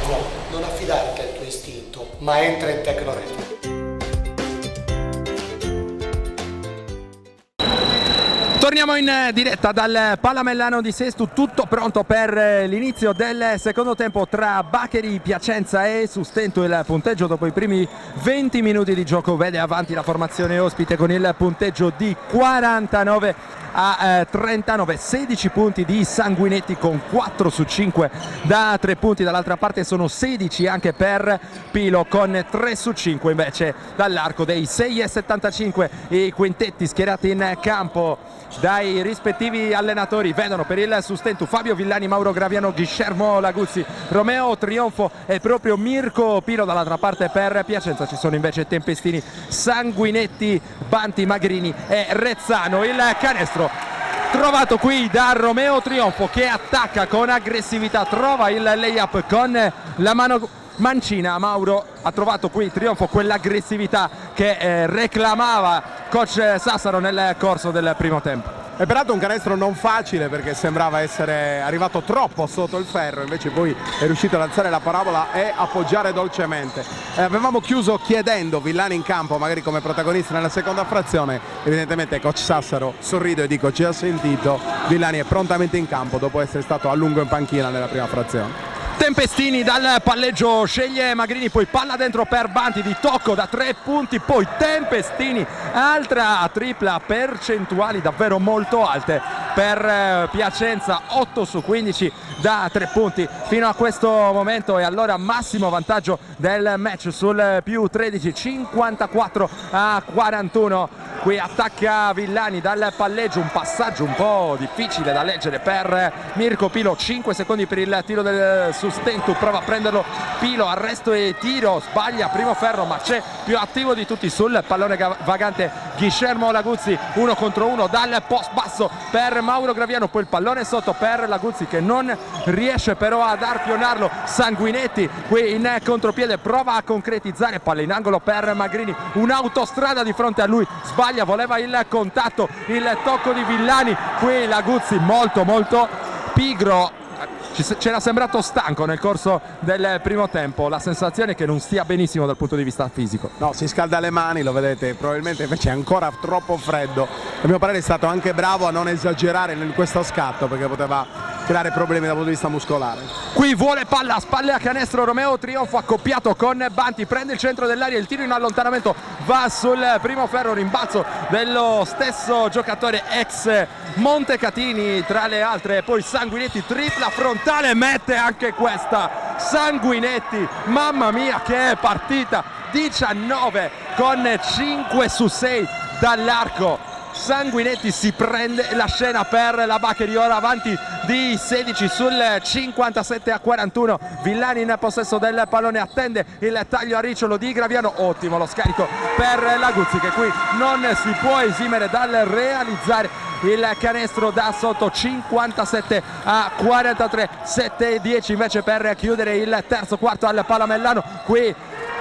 No, non affidarti al tuo istinto, ma entra in Tecnorete. Torniamo in diretta dal Palamellano di Sestu, tutto pronto per l'inizio del secondo tempo tra Baccheri, Piacenza e Sustentu. Il punteggio dopo i primi 20 minuti di gioco vede avanti la formazione ospite con il punteggio di 49 a 39, 16 punti di Sanguinetti con 4 su 5 da 3 punti, dall'altra parte sono 16 anche per Pilo con 3 su 5 invece dall'arco. Dei 6,75 i quintetti schierati in campo dai rispettivi allenatori vedono per il Sustentu Fabio Villani, Mauro Graviano, Guillermo Laguzzi, Romeo Trionfo e proprio Mirko Pilo. Dall'altra parte per Piacenza ci sono invece Tempestini, Sanguinetti, Banti, Magrini e Rezzano. Il canestro trovato qui da Romeo Trionfo che attacca con aggressività, trova il layup con la mano mancina. Mauro ha trovato qui Trionfo quell'aggressività che reclamava coach Sassaro nel corso del primo tempo. E peraltro un canestro non facile perché sembrava essere arrivato troppo sotto il ferro, invece poi è riuscito ad alzare la parabola e appoggiare dolcemente. Avevamo chiuso chiedendo Villani in campo magari come protagonista nella seconda frazione, evidentemente coach Sassaro sorride e dico ci ha sentito, Villani è prontamente in campo dopo essere stato a lungo in panchina nella prima frazione. Tempestini dal palleggio sceglie Magrini, poi palla dentro per Banti di tocco da 3 punti, poi Tempestini, altra tripla, percentuali davvero molto alte per Piacenza, 8 su 15 da 3 punti fino a questo momento, e allora massimo vantaggio del match sul più 13, 54-41. Qui attacca Villani dal palleggio, un passaggio un po' difficile da leggere per Mirko Pilo, 5 secondi per il tiro del Sustentu, prova a prenderlo Pilo, arresto e tiro, sbaglia primo ferro ma c'è più attivo di tutti sul pallone vagante Guillermo Laguzzi, 1 contro 1 dal post basso per Mauro Graviano, poi il pallone sotto per Laguzzi che non riesce però ad arpionarlo. Sanguinetti qui in contropiede prova a concretizzare, palla in angolo per Magrini, un'autostrada di fronte a lui, sbaglia, voleva il contatto, il tocco di Villani, qui Laguzzi molto pigro, c'era sembrato stanco nel corso del primo tempo, la sensazione è che non stia benissimo dal punto di vista fisico. No, si scalda le mani, lo vedete, probabilmente invece è ancora troppo freddo. A mio parere è stato anche bravo a non esagerare in questo scatto perché poteva creare problemi dal punto di vista muscolare. Qui vuole palla a spalle a canestro Romeo Trionfo, accoppiato con Banti, prende il centro dell'area, il tiro in allontanamento va sul primo ferro, rimbalzo dello stesso giocatore ex Montecatini tra le altre, poi Sanguinetti, tripla frontale, mette anche questa Sanguinetti, mamma mia che partita, 19 con 5 su 6 dall'arco. Sanguinetti si prende la scena per la Baccheri, ora avanti di 16 sul 57-41. Villani in possesso del pallone, attende il taglio a ricciolo di Graviano, ottimo lo scarico per Laguzzi che qui non si può esimere dal realizzare il canestro da sotto, 57-43, 7-10 invece per chiudere il terzo quarto al Palamellano. Qui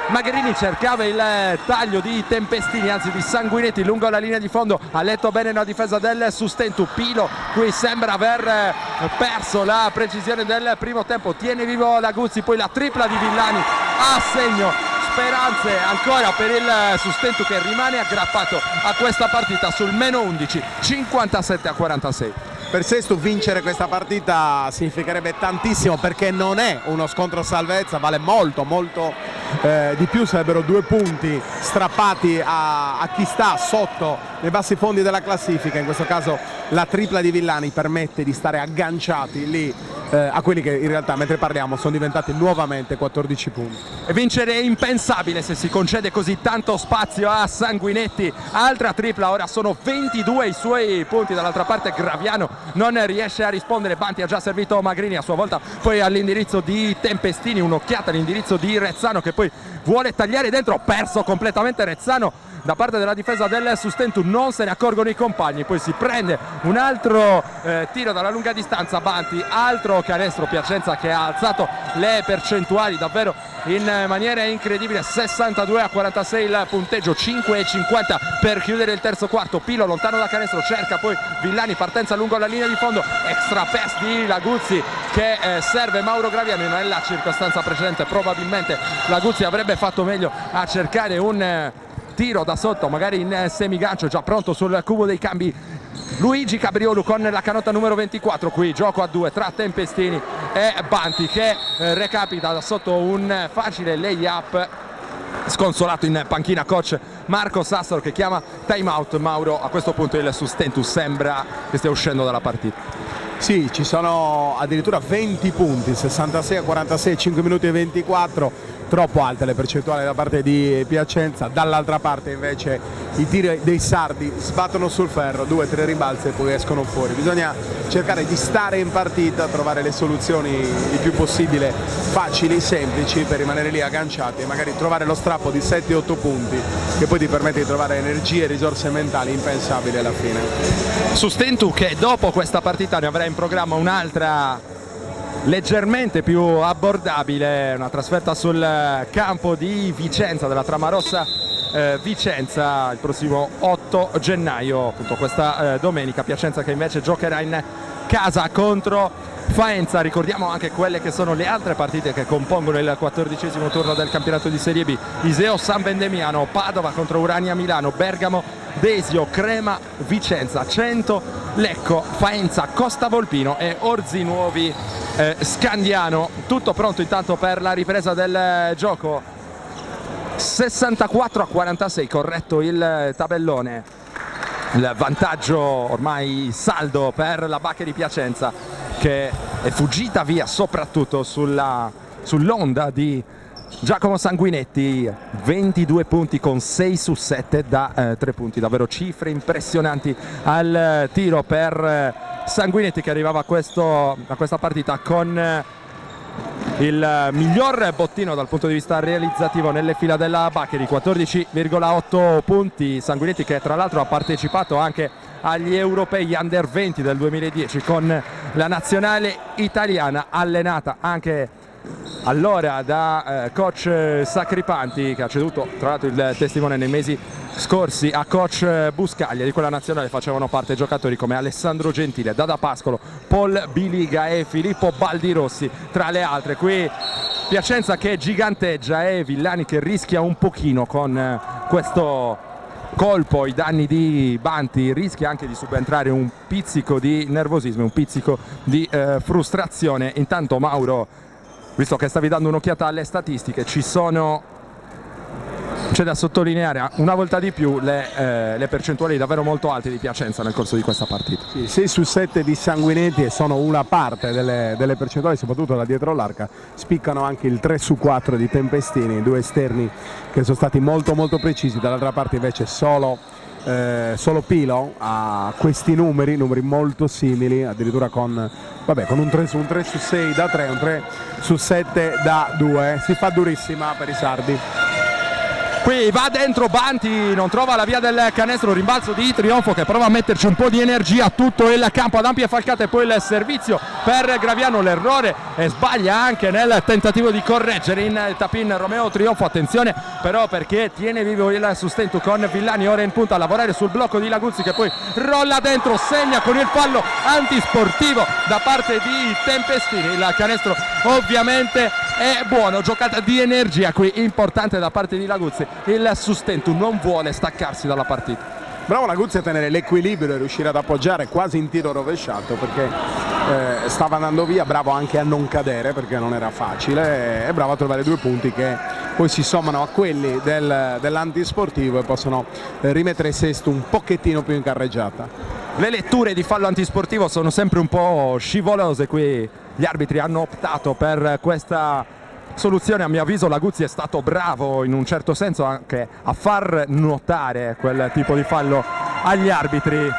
Magrini cercava il taglio di Tempestini, anzi di Sanguinetti lungo la linea di fondo, ha letto bene una difesa del Sustentu. Pilo qui sembra aver perso la precisione del primo tempo, tiene vivo Laguzzi, poi la tripla di Villani a segno, speranze ancora per il Sustentu che rimane aggrappato a questa partita sul meno 11, 57-46. Per Sestu vincere questa partita significherebbe tantissimo perché non è uno scontro salvezza, vale molto di più, sarebbero 2 punti strappati a chi sta sotto nei bassi fondi della classifica. In questo caso la tripla di Villani permette di stare agganciati lì a quelli che in realtà mentre parliamo sono diventati nuovamente 14 punti. E vincere è impensabile se si concede così tanto spazio a Sanguinetti, altra tripla, ora sono 22 i suoi punti, dall'altra parte Graviano non riesce a rispondere, Banti ha già servito Magrini a sua volta, poi all'indirizzo di Tempestini, un'occhiata all'indirizzo di Rezzano che poi vuole tagliare dentro, perso completamente Rezzano da parte della difesa del Sustentu, non se ne accorgono i compagni, poi si prende un altro tiro dalla lunga distanza Banti, altro canestro, Piacenza che ha alzato le percentuali davvero in maniera incredibile, 62-46 il punteggio, 5-50 per chiudere il terzo quarto. Pilo lontano da canestro, cerca poi Villani, partenza lungo la linea di fondo, extra pass di Laguzzi che serve Mauro Graviano. Nella circostanza precedente probabilmente Laguzzi avrebbe fatto meglio a cercare un tiro da sotto, magari in semigancio, già pronto sul cubo dei cambi Luigi Cabriolu con la canotta numero 24. Qui gioco a 2 tra Tempestini e Banti che recapita da sotto un facile layup sconsolato in panchina coach Marco Sassaro, che chiama time out. Mauro, a questo punto il Sustentus sembra che stia uscendo dalla partita. Sì, ci sono addirittura 20 punti, 66-46, 5 minuti e 24, troppo alte le percentuali da parte di Piacenza. Dall'altra parte invece i tiri dei sardi sbattono sul ferro, 2-3 rimbalzi e poi escono fuori. Bisogna cercare di stare in partita, trovare le soluzioni il più possibile facili, semplici, per rimanere lì agganciati e magari trovare lo strappo di 7-8 punti che poi ti permette di trovare energie e risorse mentali impensabili alla fine. Sustentu che dopo questa partita ne avrà in programma un'altra leggermente più abbordabile, una trasferta sul campo di Vicenza, della Tramarossa Vicenza, il prossimo 8 gennaio, appunto questa domenica. Piacenza che invece giocherà in casa contro Faenza. Ricordiamo anche quelle che sono le altre partite che compongono il 14° turno del campionato di Serie B: Iseo San Vendemiano, Padova contro Urania Milano, Bergamo Desio, Crema Vicenza, Cento Lecco, Faenza Costa Volpino e Orzi Nuovi Scandiano. Tutto pronto intanto per la ripresa del gioco. 64-46 corretto il tabellone, il vantaggio ormai saldo per la Bacche di Piacenza, che è fuggita via soprattutto sull'onda di Giacomo Sanguinetti. 22 punti con 6 su 7 da 3 punti, davvero cifre impressionanti al tiro per Sanguinetti, che arrivava a questa partita con il miglior bottino dal punto di vista realizzativo nelle fila della Baccheri, 14,8 punti. Sanguinetti che tra l'altro ha partecipato anche agli europei under 20 del 2010 con la nazionale italiana, allenata anche allora da coach Sacripanti, che ha ceduto tra l'altro il testimone nei mesi scorsi a coach Buscaglia. Di quella nazionale facevano parte giocatori come Alessandro Gentile, Dada Pascolo, Paul Biliga e Filippo Baldirossi tra le altre. Qui Piacenza che giganteggia e Villani che rischia un pochino con questo colpo ai danni di Banti, rischia anche di subentrare un pizzico di nervosismo, un pizzico di frustrazione. Intanto Mauro, visto che stavi dando un'occhiata alle statistiche, c'è da sottolineare una volta di più le percentuali davvero molto alte di Piacenza nel corso di questa partita. Sì, 6 su 7 di Sanguinetti e sono una parte delle percentuali, soprattutto da dietro l'arca. Spiccano anche il 3 su 4 di Tempestini, due esterni che sono stati molto molto precisi. Dall'altra parte invece solo Pilo ha questi numeri molto simili, addirittura con un 3 su 6 da 3, un 3 su 7 da 2. Si fa durissima per i sardi. Qui va dentro Banti, non trova la via del canestro, rimbalzo di Trionfo che prova a metterci un po' di energia a tutto il campo ad ampie falcate, e poi il servizio per Graviano, l'errore, e sbaglia anche nel tentativo di correggere in tapin Romeo Trionfo. Attenzione però, perché tiene vivo il Sustentu con Villani ora in punta a lavorare sul blocco di Laguzzi, che poi rolla dentro, segna con il fallo antisportivo da parte di Tempestini. Il canestro ovviamente è buono, giocata di energia qui importante da parte di Laguzzi. Il Sustentu non vuole staccarsi dalla partita. Bravo Laguzzi a tenere l'equilibrio e riuscire ad appoggiare quasi in tiro rovesciato, perché stava andando via. Bravo anche a non cadere, perché non era facile, e bravo a trovare 2 punti che poi si sommano a quelli dell'antisportivo e possono rimettere Sesto un pochettino più in carreggiata. Le letture di fallo antisportivo sono sempre un po' scivolose. Qui gli arbitri hanno optato per questa soluzione. A mio avviso Laguzzi è stato bravo in un certo senso anche a far notare quel tipo di fallo agli arbitri.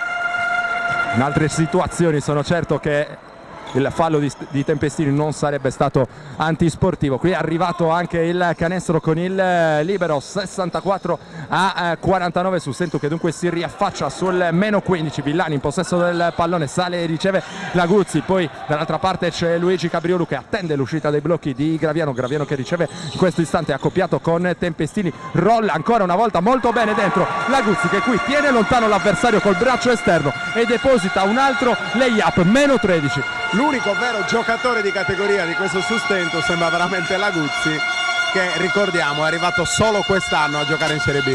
In altre situazioni sono certo che il fallo di Tempestini non sarebbe stato antisportivo. Qui è arrivato anche il canestro con il libero, 64-49 Sustentu, che dunque si riaffaccia sul meno 15. Villani in possesso del pallone, sale e riceve Laguzzi, poi dall'altra parte c'è Luigi Cabriolu che attende l'uscita dei blocchi di Graviano che riceve in questo istante accoppiato con Tempestini, rolla ancora una volta molto bene dentro Laguzzi, che qui tiene lontano l'avversario col braccio esterno e deposita un altro layup, meno 13. L'unico vero giocatore di categoria di questo Sustentu sembra veramente Laguzzi, che ricordiamo è arrivato solo quest'anno a giocare in Serie B.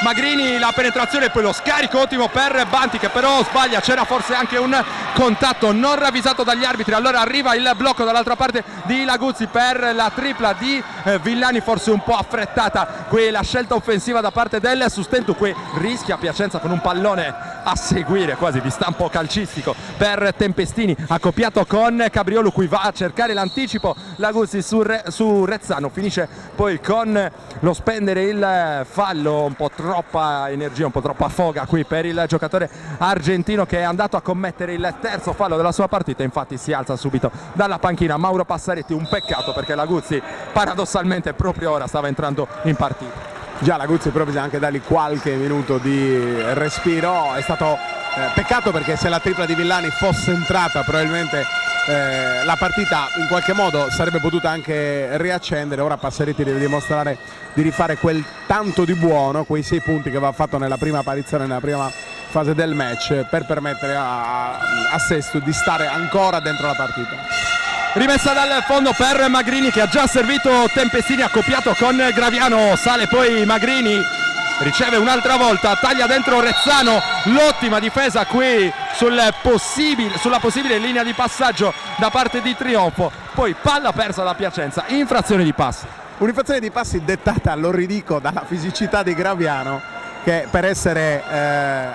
Magrini, la penetrazione e poi lo scarico ottimo per Banti, che però sbaglia. C'era forse anche un contatto non ravvisato dagli arbitri, allora arriva il blocco dall'altra parte di Laguzzi per la tripla di Villani, forse un po' affrettata qui la scelta offensiva da parte del Sustentu. Qui rischia Piacenza con un pallone a seguire quasi di stampo calcistico per Tempestini, accoppiato con Cabriolo, qui va a cercare l'anticipo Laguzzi su Rezzano, finisce poi con lo spendere il fallo, un po' troppa energia, un po' troppa foga qui per il giocatore argentino che è andato a commettere il terzo fallo della sua partita. Infatti si alza subito dalla panchina Mauro Passaretti, un peccato perché Laguzzi paradossalmente proprio ora stava entrando in partita. Già Laguzzi però bisogna anche dargli qualche minuto di respiro, è stato peccato perché se la tripla di Villani fosse entrata probabilmente la partita in qualche modo sarebbe potuta anche riaccendere. Ora Passaretti deve dimostrare di rifare quel tanto di buono, quei 6 punti che aveva fatto nella prima apparizione, nella prima fase del match, per permettere a Sesto di stare ancora dentro la partita. Rimessa dal fondo per Magrini che ha già servito Tempestini, accoppiato con Graviano, sale poi Magrini, riceve un'altra volta, taglia dentro Rezzano, l'ottima difesa qui sulla possibile linea di passaggio da parte di Trionfo, poi palla persa da Piacenza, infrazione di passi. Un'infrazione di passi dettata, lo ridico, dalla fisicità di Graviano, che per essere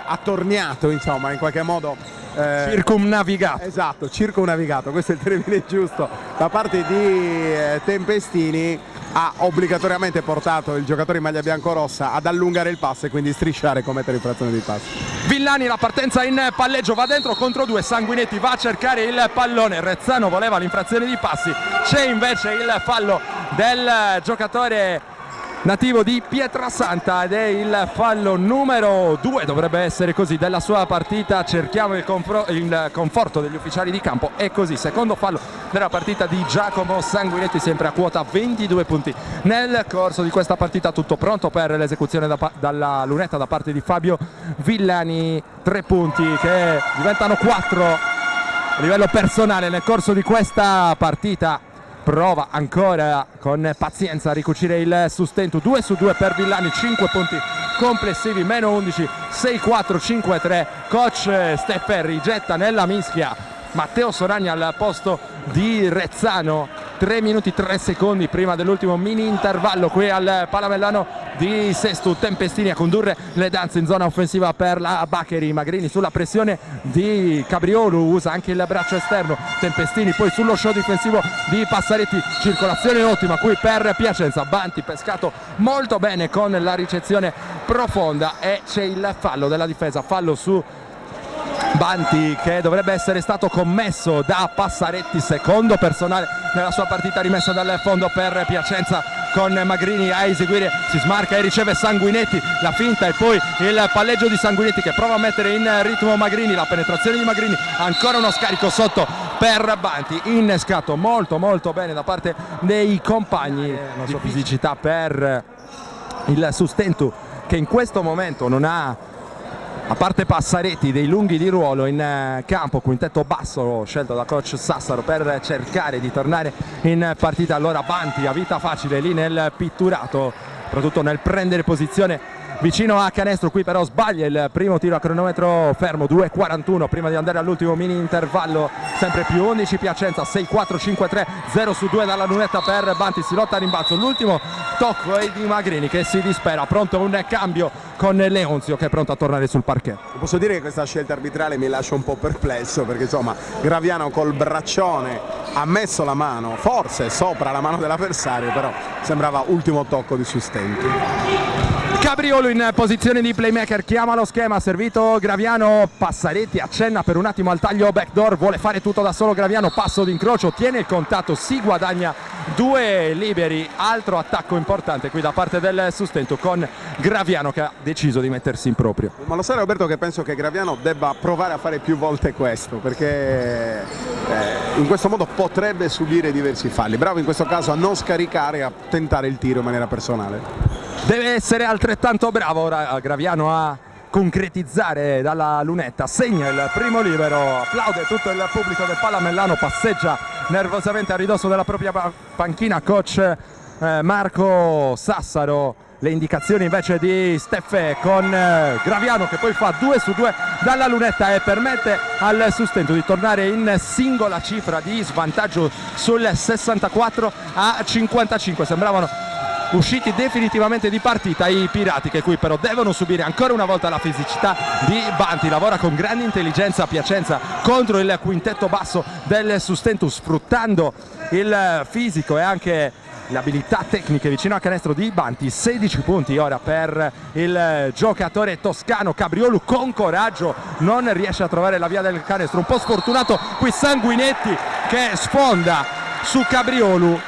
attorniato, insomma, in qualche modo circumnavigato. Esatto, circumnavigato, questo è il termine giusto, da parte di Tempestini, ha obbligatoriamente portato il giocatore in maglia biancorossa ad allungare il passo e quindi strisciare e commettere infrazione di passi. Villani, la partenza in palleggio, va dentro contro 2, Sanguinetti va a cercare il pallone, Rezzano voleva l'infrazione di passi, c'è invece il fallo del giocatore nativo di Pietrasanta ed è il fallo numero 2, dovrebbe essere così, della sua partita. Cerchiamo il conforto degli ufficiali di campo, è così, secondo fallo della partita di Giacomo Sanguinetti, sempre a quota 22 punti nel corso di questa partita. Tutto pronto per l'esecuzione dalla lunetta da parte di Fabio Villani, 3 punti che diventano 4 a livello personale nel corso di questa partita. Prova ancora con pazienza a ricucire il Sustentu, 2 su 2 per Villani, 5 punti complessivi, meno 11, 6-4, 5-3. Coach Stefferri getta nella mischia Matteo Soragna al posto di Rezzano. 3 minuti 3 secondi prima dell'ultimo mini intervallo qui al Palamellano di Sesto. Tempestini a condurre le danze in zona offensiva per la Baccheri. Magrini sulla pressione di Cabriolo, usa anche il braccio esterno. Tempestini poi sullo show difensivo di Passaretti, circolazione ottima qui per Piacenza. Banti pescato molto bene con la ricezione profonda e c'è il fallo della difesa, fallo su Banti che dovrebbe essere stato commesso da Passaretti, secondo personale nella sua partita, rimessa dal fondo per Piacenza con Magrini a eseguire, si smarca e riceve Sanguinetti, la finta e poi il palleggio di Sanguinetti che prova a mettere in ritmo Magrini, la penetrazione di Magrini, ancora uno scarico sotto per Banti, innescato molto bene da parte dei compagni. La sua fisicità per il Sustentu che in questo momento non ha, a parte Passaretti, dei lunghi di ruolo in campo. Quintetto basso scelto da coach Sassaro per cercare di tornare in partita. Allora Banti a vita facile lì nel pitturato, soprattutto nel prendere posizione vicino a canestro. Qui però sbaglia il primo tiro a cronometro fermo, 2:41 prima di andare all'ultimo mini intervallo. Sempre più 11 Piacenza, 6-4, 5-3, 0 su 2 dalla lunetta per Banti, si lotta a rimbalzo, l'ultimo tocco è di Magrini che si dispera, pronto un cambio con Leonzio che è pronto a tornare sul parquet. Posso dire che questa scelta arbitrale mi lascia un po' perplesso, perché insomma Graviano col braccione ha messo la mano forse sopra la mano dell'avversario, però sembrava ultimo tocco di Sustentu. Cabriolo in posizione di playmaker, chiama lo schema, servito Graviano, Passaretti accenna per un attimo al taglio backdoor, vuole fare tutto da solo Graviano, passo d'incrocio, tiene il contatto, si guadagna 2 liberi, altro attacco importante qui da parte del Sustentu con Graviano che ha deciso di mettersi in proprio. Ma lo sai Roberto che penso che Graviano debba provare a fare più volte questo, perché in questo modo potrebbe subire diversi falli. Bravo in questo caso a non scaricare e a tentare il tiro in maniera personale. Deve essere altrettanto bravo ora Graviano a concretizzare dalla lunetta, segna il primo libero, applaude tutto il pubblico del Palamellano, passeggia nervosamente a ridosso della propria panchina coach Marco Sassaro. le indicazioni invece di Steffè con Graviano che poi fa 2 su 2 dalla lunetta e permette al Sustento di tornare in singola cifra di svantaggio sul 64 a 55. Sembravano usciti definitivamente di partita i pirati, che qui però devono subire ancora una volta la fisicità di Banti. Lavora con grande intelligenza Piacenza contro il quintetto basso del Sustento, sfruttando il fisico e anche le abilità tecniche vicino al canestro di Banti. 16 punti ora per il giocatore toscano. Cabriolu con coraggio non riesce a trovare la via del canestro, un po' sfortunato qui Sanguinetti che sfonda su Cabriolu.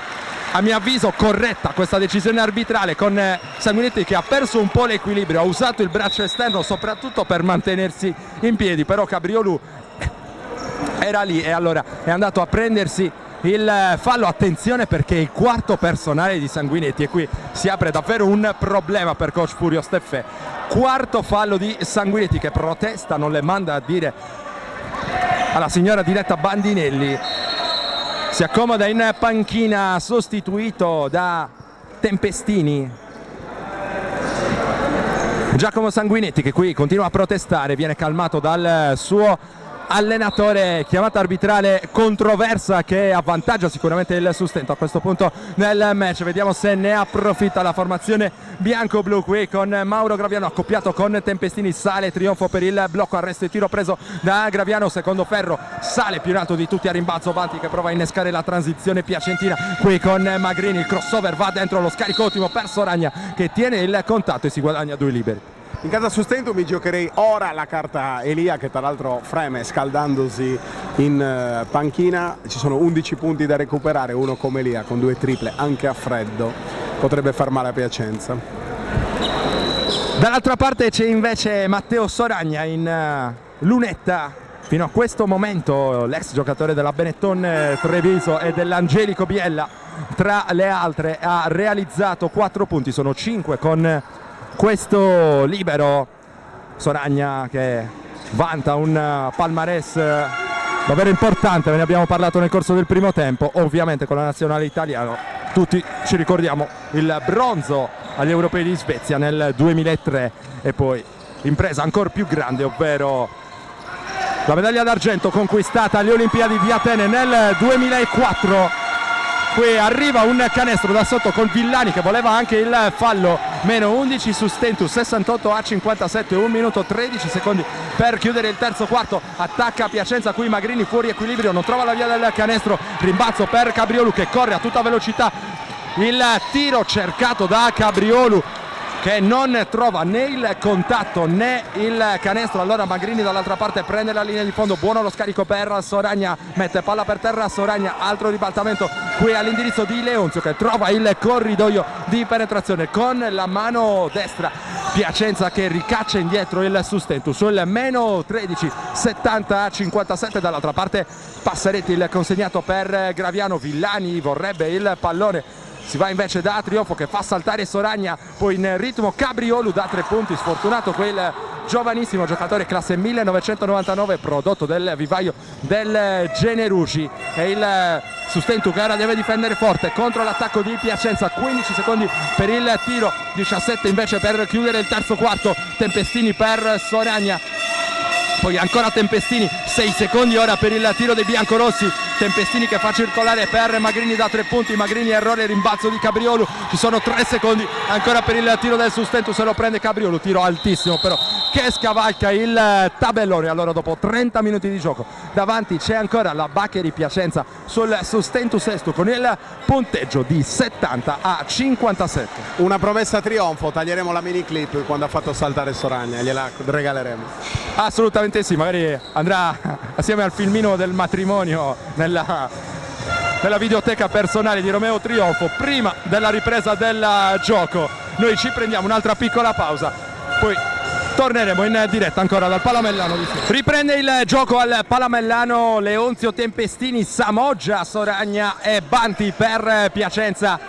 A mio avviso corretta questa decisione arbitrale, con Sanguinetti che ha perso un po' l'equilibrio, ha usato il braccio esterno soprattutto per mantenersi in piedi, però Cabriolu era lì e allora è andato a prendersi il fallo. Attenzione perché è il quarto personale di Sanguinetti e qui si apre davvero un problema per coach Furio Steffè. Quarto fallo di Sanguinetti che protesta, non le manda a dire alla signora Diletta Bandinelli. Si accomoda in panchina, sostituito da Tempestini. Giacomo Sanguinetti che qui continua a protestare, viene calmato dal suo allenatore. Chiamata arbitrale controversa che avvantaggia sicuramente il Sustento a questo punto nel match. Vediamo se ne approfitta la formazione bianco-blu qui con Mauro Graviano accoppiato con Tempestini. Sale trionfo per il blocco, arresto e tiro preso da Graviano, secondo ferro, sale più in alto di tutti a rimbalzo Banti che prova a innescare la transizione piacentina qui con Magrini. Il crossover va dentro, lo scarico ottimo per Soragna che tiene il contatto e si guadagna 2 liberi. In casa Sustento mi giocherei ora la carta Elia, che tra l'altro freme scaldandosi in panchina. Ci sono 11 punti da recuperare, uno come Elia con 2 triple anche a freddo potrebbe far male a Piacenza. Dall'altra parte c'è invece Matteo Soragna in lunetta. Fino a questo momento l'ex giocatore della Benetton Treviso e dell'Angelico Biella tra le altre ha realizzato 4 punti, sono 5 con questo libero. Soragna che vanta un palmarès davvero importante, ve ne abbiamo parlato nel corso del primo tempo. Ovviamente con la nazionale italiana tutti ci ricordiamo il bronzo agli europei di Svezia nel 2003 e poi impresa ancora più grande, ovvero la medaglia d'argento conquistata alle Olimpiadi di Atene nel 2004. Qui arriva un canestro da sotto con Villani che voleva anche il fallo. Meno 11 Sustentus, 68 a 57, 1 minuto 13 secondi per chiudere il terzo quarto. Attacca Piacenza, qui Magrini fuori equilibrio, non trova la via del canestro. Rimbalzo per Cabriolu che corre a tutta velocità. Il tiro cercato da Cabriolu che non trova né il contatto né il canestro. Allora Magrini dall'altra parte prende la linea di fondo, buono lo scarico per Soragna, mette palla per terra Soragna, altro ribaltamento qui all'indirizzo di Leonzio che trova il corridoio di penetrazione con la mano destra. Piacenza che ricaccia indietro il Sustento sul meno 13, 70 a 57. Dall'altra parte Passaretti, il consegnato per Graviano. Villani vorrebbe il pallone, si va invece da Trionfo che fa saltare Soragna, poi in ritmo Cabriolu da 3 punti, sfortunato quel giovanissimo giocatore classe 1999 prodotto del vivaio del Generucci. E il Sustento che ora deve difendere forte contro l'attacco di Piacenza. 15 secondi per il tiro, 17 invece per chiudere il terzo quarto. Tempestini per Soragna, poi ancora Tempestini, 6 secondi ora per il tiro dei biancorossi. Tempestini che fa circolare per Magrini da 3 punti, Magrini errore, rimbalzo di Cabriolu, ci sono 3 secondi ancora per il tiro del Sustento, se lo prende Cabriolu, tiro altissimo però che scavalca il tabellone. Allora dopo 30 minuti di gioco davanti c'è ancora la Baccheri Piacenza sul Sustentus Sestu con il punteggio di 70 a 57. Una promessa trionfo, taglieremo la mini clip quando ha fatto saltare Soragna, gliela regaleremo. Assolutamente sì, magari andrà assieme al filmino del matrimonio nella videoteca personale di Romeo Trionfo prima della ripresa del gioco. Noi ci prendiamo un'altra piccola pausa, poi torneremo in diretta ancora dal Palamellano di Siena. Riprende il gioco al Palamellano Leonzio, Tempestini, Samoggia, Soragna e Banti per Piacenza.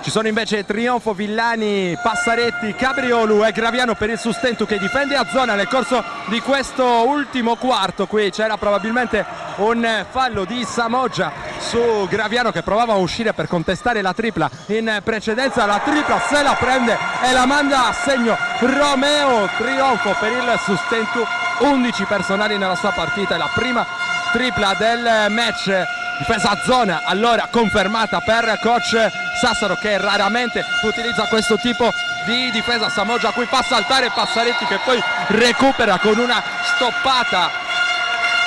Ci sono invece Trionfo, Villani, Passaretti, Cabriolu e Graviano per il Sustentu che difende a zona. Nel corso di questo ultimo quarto qui c'era probabilmente un fallo di Samoggia su Graviano che provava a uscire per contestare la tripla in precedenza. La tripla se la prende e la manda a segno Romeo. Trionfo per il Sustentu, 11 personali nella sua partita, è la prima tripla del match. Difesa a zona allora confermata per coach Sassaro che raramente utilizza questo tipo di difesa. Samoggia a cui fa saltare Passaretti che poi recupera con una stoppata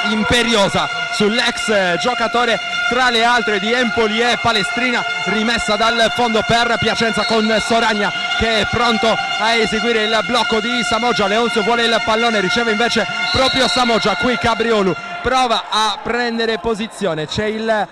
imperiosa sull'ex giocatore tra le altre di Empoli e Palestrina, rimessa dal fondo per Piacenza con Soragna che è pronto a eseguire il blocco di Samoggia. Leonzio vuole il pallone, riceve invece proprio Samoggia. Qui Cabriolu prova a prendere posizione, c'è il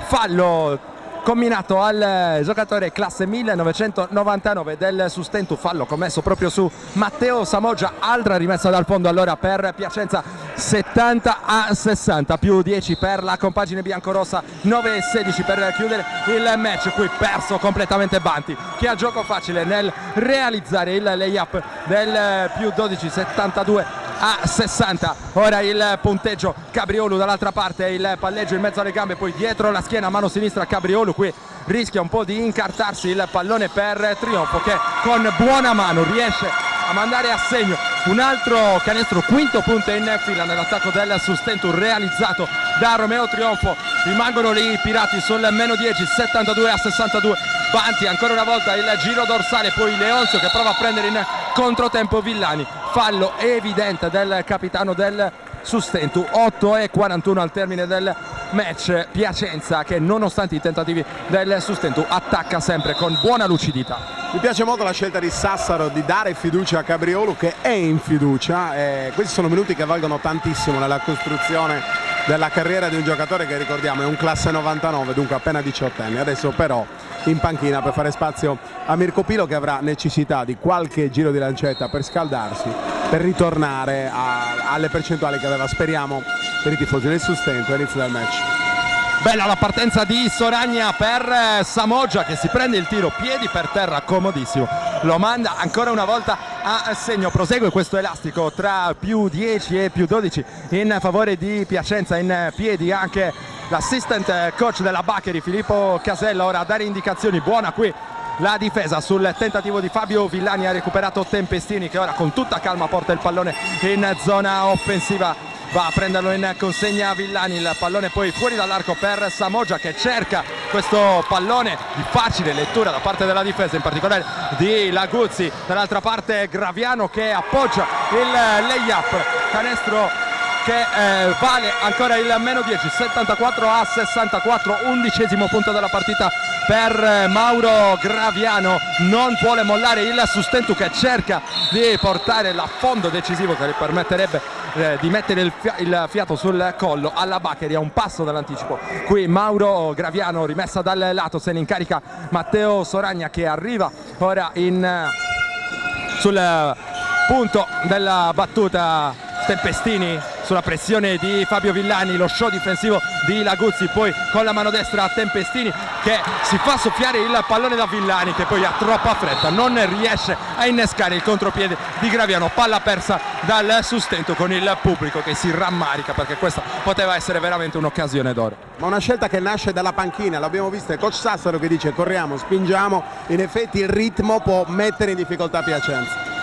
fallo comminato al giocatore classe 1999 del Sustentu, fallo commesso proprio su Matteo Samoggia. Altra rimessa dal fondo allora per Piacenza, 70-60, più 10 per la compagine biancorossa, 9-16 per chiudere il match. Qui perso completamente Banti che ha gioco facile nel realizzare il layup del più 12, 72-60. Ora il punteggio, Cabriolu dall'altra parte, il palleggio in mezzo alle gambe, poi dietro la schiena, mano sinistra Cabriolu. Qui rischia un po' di incartarsi il pallone per Trionfo che con buona mano riesce a mandare a segno un altro canestro, quinto punto in fila nell'attacco del Sustentu realizzato da Romeo Trionfo. Rimangono lì i pirati sul meno 10, 72-62. Banti ancora una volta, il giro dorsale, poi Leonzio che prova a prendere in controtempo Villani. Fallo evidente del capitano del Sustentu. 8-41 al termine del match. Piacenza che nonostante i tentativi del Sustentu attacca sempre con buona lucidità. Mi piace molto la scelta di Sassaro di dare fiducia a Cabriolu che è in fiducia. Questi sono minuti che valgono tantissimo nella costruzione della carriera di un giocatore che ricordiamo è un classe 99, dunque appena 18 anni. Adesso però in panchina per fare spazio a Mirko Pilo che avrà necessità di qualche giro di lancetta per scaldarsi, per ritornare alle percentuali che aveva, speriamo, per i tifosi del Sustentu all'inizio del match. Bella la partenza di Soragna per Samoggia che si prende il tiro, piedi per terra, comodissimo, lo manda ancora una volta a segno. Prosegue questo elastico tra più 10 e più 12 in favore di Piacenza. In piedi anche l'assistant coach della Baccheri Filippo Casella, ora a dare indicazioni. Buona qui la difesa sul tentativo di Fabio Villani, ha recuperato Tempestini che ora con tutta calma porta il pallone in zona offensiva. Va a prenderlo in consegna Villani, il pallone poi fuori dall'arco per Samoggia che cerca questo pallone di facile lettura da parte della difesa, in particolare di Laguzzi. Dall'altra parte Graviano che appoggia il layup, canestro che vale ancora il meno 10, 74-64, 11° punto della partita per Mauro Graviano. Non vuole mollare il Sustentu che cerca di portare l'affondo decisivo che gli permetterebbe di mettere il fiato sul collo alla Baccheri a un passo dall'anticipo. Qui Mauro Graviano, rimessa dal lato, se ne incarica Matteo Soragna che arriva ora sul punto della battuta. Tempestini sulla pressione di Fabio Villani, lo show difensivo di Laguzzi, poi con la mano destra Tempestini che si fa soffiare il pallone da Villani che poi ha troppa fretta, non riesce a innescare il contropiede di Graviano. Palla persa dal Sustentu con il pubblico che si rammarica perché questa poteva essere veramente un'occasione d'oro. Ma una scelta che nasce dalla panchina, l'abbiamo vista, il coach Sassaro che dice corriamo, spingiamo, in effetti il ritmo può mettere in difficoltà Piacenza.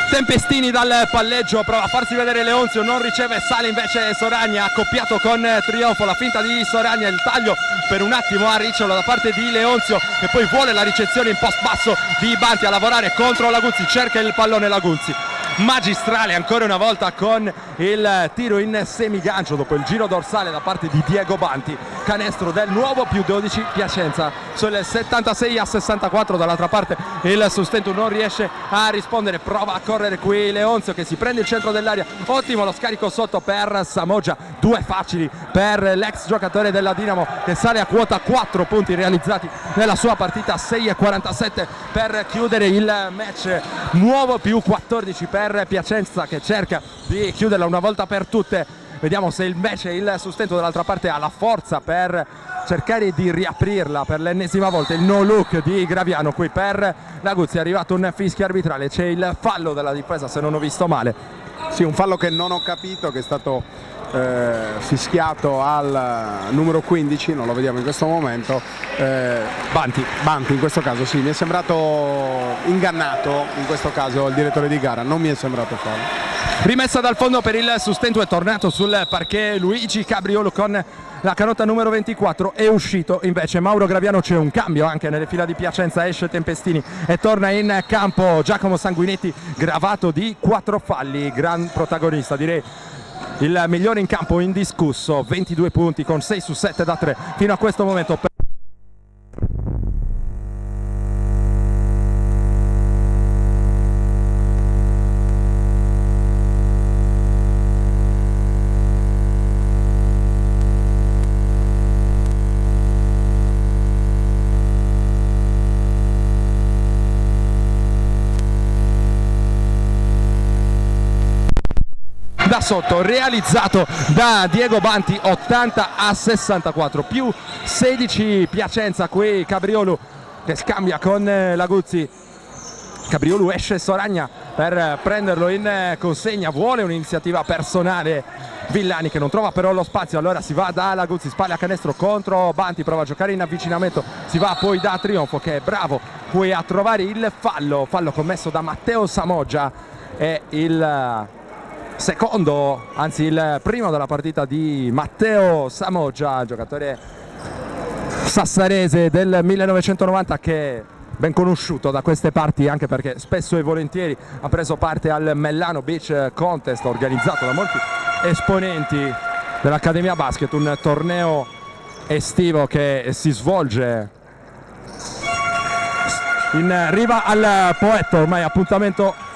Tempestini dal palleggio, prova a farsi vedere Leonzio, non riceve, sale invece Soragna, accoppiato con Trionfo, la finta di Soragna, il taglio per un attimo a Ricciolo da parte di Leonzio che poi vuole la ricezione in post basso di Banti a lavorare contro Laguzzi, cerca il pallone Laguzzi. Magistrale ancora una volta con il tiro in semigancio dopo il giro dorsale da parte di Diego Banti. Canestro del nuovo più 12 Piacenza sul 76-64. Dall'altra parte il Sustentu non riesce a rispondere, prova a correre qui Leonzio che si prende il centro dell'area. Ottimo lo scarico sotto per Samoggia, due facili per l'ex giocatore della Dinamo che sale a quota 4 punti realizzati nella sua partita, 6-47 per chiudere il match. Nuovo più 14 per Piacenza che cerca di chiuderla una volta per tutte vediamo se invece il Sustento dall'altra parte ha la forza per cercare di riaprirla per l'ennesima volta. Il no look di Graviano qui per Laguzzi, è arrivato un fischio arbitrale, c'è il fallo della difesa se non ho visto male. Sì, un fallo che non ho capito, che è stato fischiato al numero 15, non lo vediamo in questo momento. Banti in questo caso, sì, mi è sembrato ingannato in questo caso il direttore di gara, non mi è sembrato fallo. Rimessa dal fondo per il Sustento, è tornato sul parquet Luigi Cabriolo con la canotta numero 24, è uscito invece Mauro Graviano. C'è un cambio anche nelle fila di Piacenza, esce Tempestini e torna in campo Giacomo Sanguinetti, gravato di 4 falli, gran protagonista, direi il migliore in campo indiscusso, 22 punti con 6 su 7 da 3 fino a questo momento. Da sotto, realizzato da Diego Banti, 80-64, più 16 Piacenza qui. Cabriolu che scambia con Laguzzi, Cabriolu esce Soragna per prenderlo in consegna, vuole un'iniziativa personale Villani che non trova però lo spazio, allora si va da Laguzzi, spalle a canestro contro Banti, prova a giocare in avvicinamento, si va poi da Trionfo che è bravo qui a trovare il fallo commesso da Matteo Samoggia, e il secondo, anzi il primo della partita di Matteo Samoggia, giocatore sassarese del 1990 che è ben conosciuto da queste parti anche perché spesso e volentieri ha preso parte al Mellano Beach Contest organizzato da molti esponenti dell'Accademia Basket, un torneo estivo che si svolge in riva al Poetto, ormai appuntamento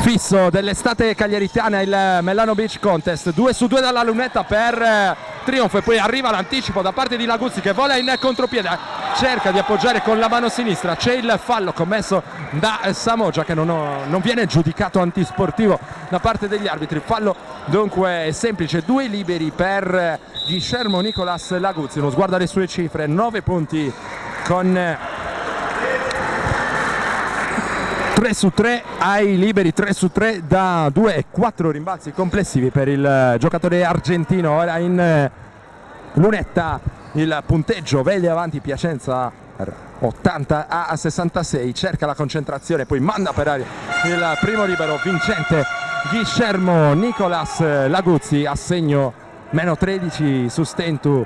fisso dell'estate cagliaritana, il Mellano Beach Contest. 2 su 2 dalla lunetta per Trionfo e poi arriva l'anticipo da parte di Laguzzi che vola in contropiede, cerca di appoggiare con la mano sinistra, c'è il fallo commesso da Samoggia che non viene giudicato antisportivo da parte degli arbitri. Fallo dunque semplice, 2 liberi per Guillermo Nicolas Laguzzi. Uno sguardo alle sue cifre, 9 punti con 3 su 3 ai liberi, 3 su 3 da 2 e 4 rimbalzi complessivi per il giocatore argentino. Ora in lunetta il punteggio, vede avanti Piacenza 80-66, cerca la concentrazione, poi manda per aria il primo libero vincente Guillermo Nicolas Laguzzi, a segno meno 13 Sustentu,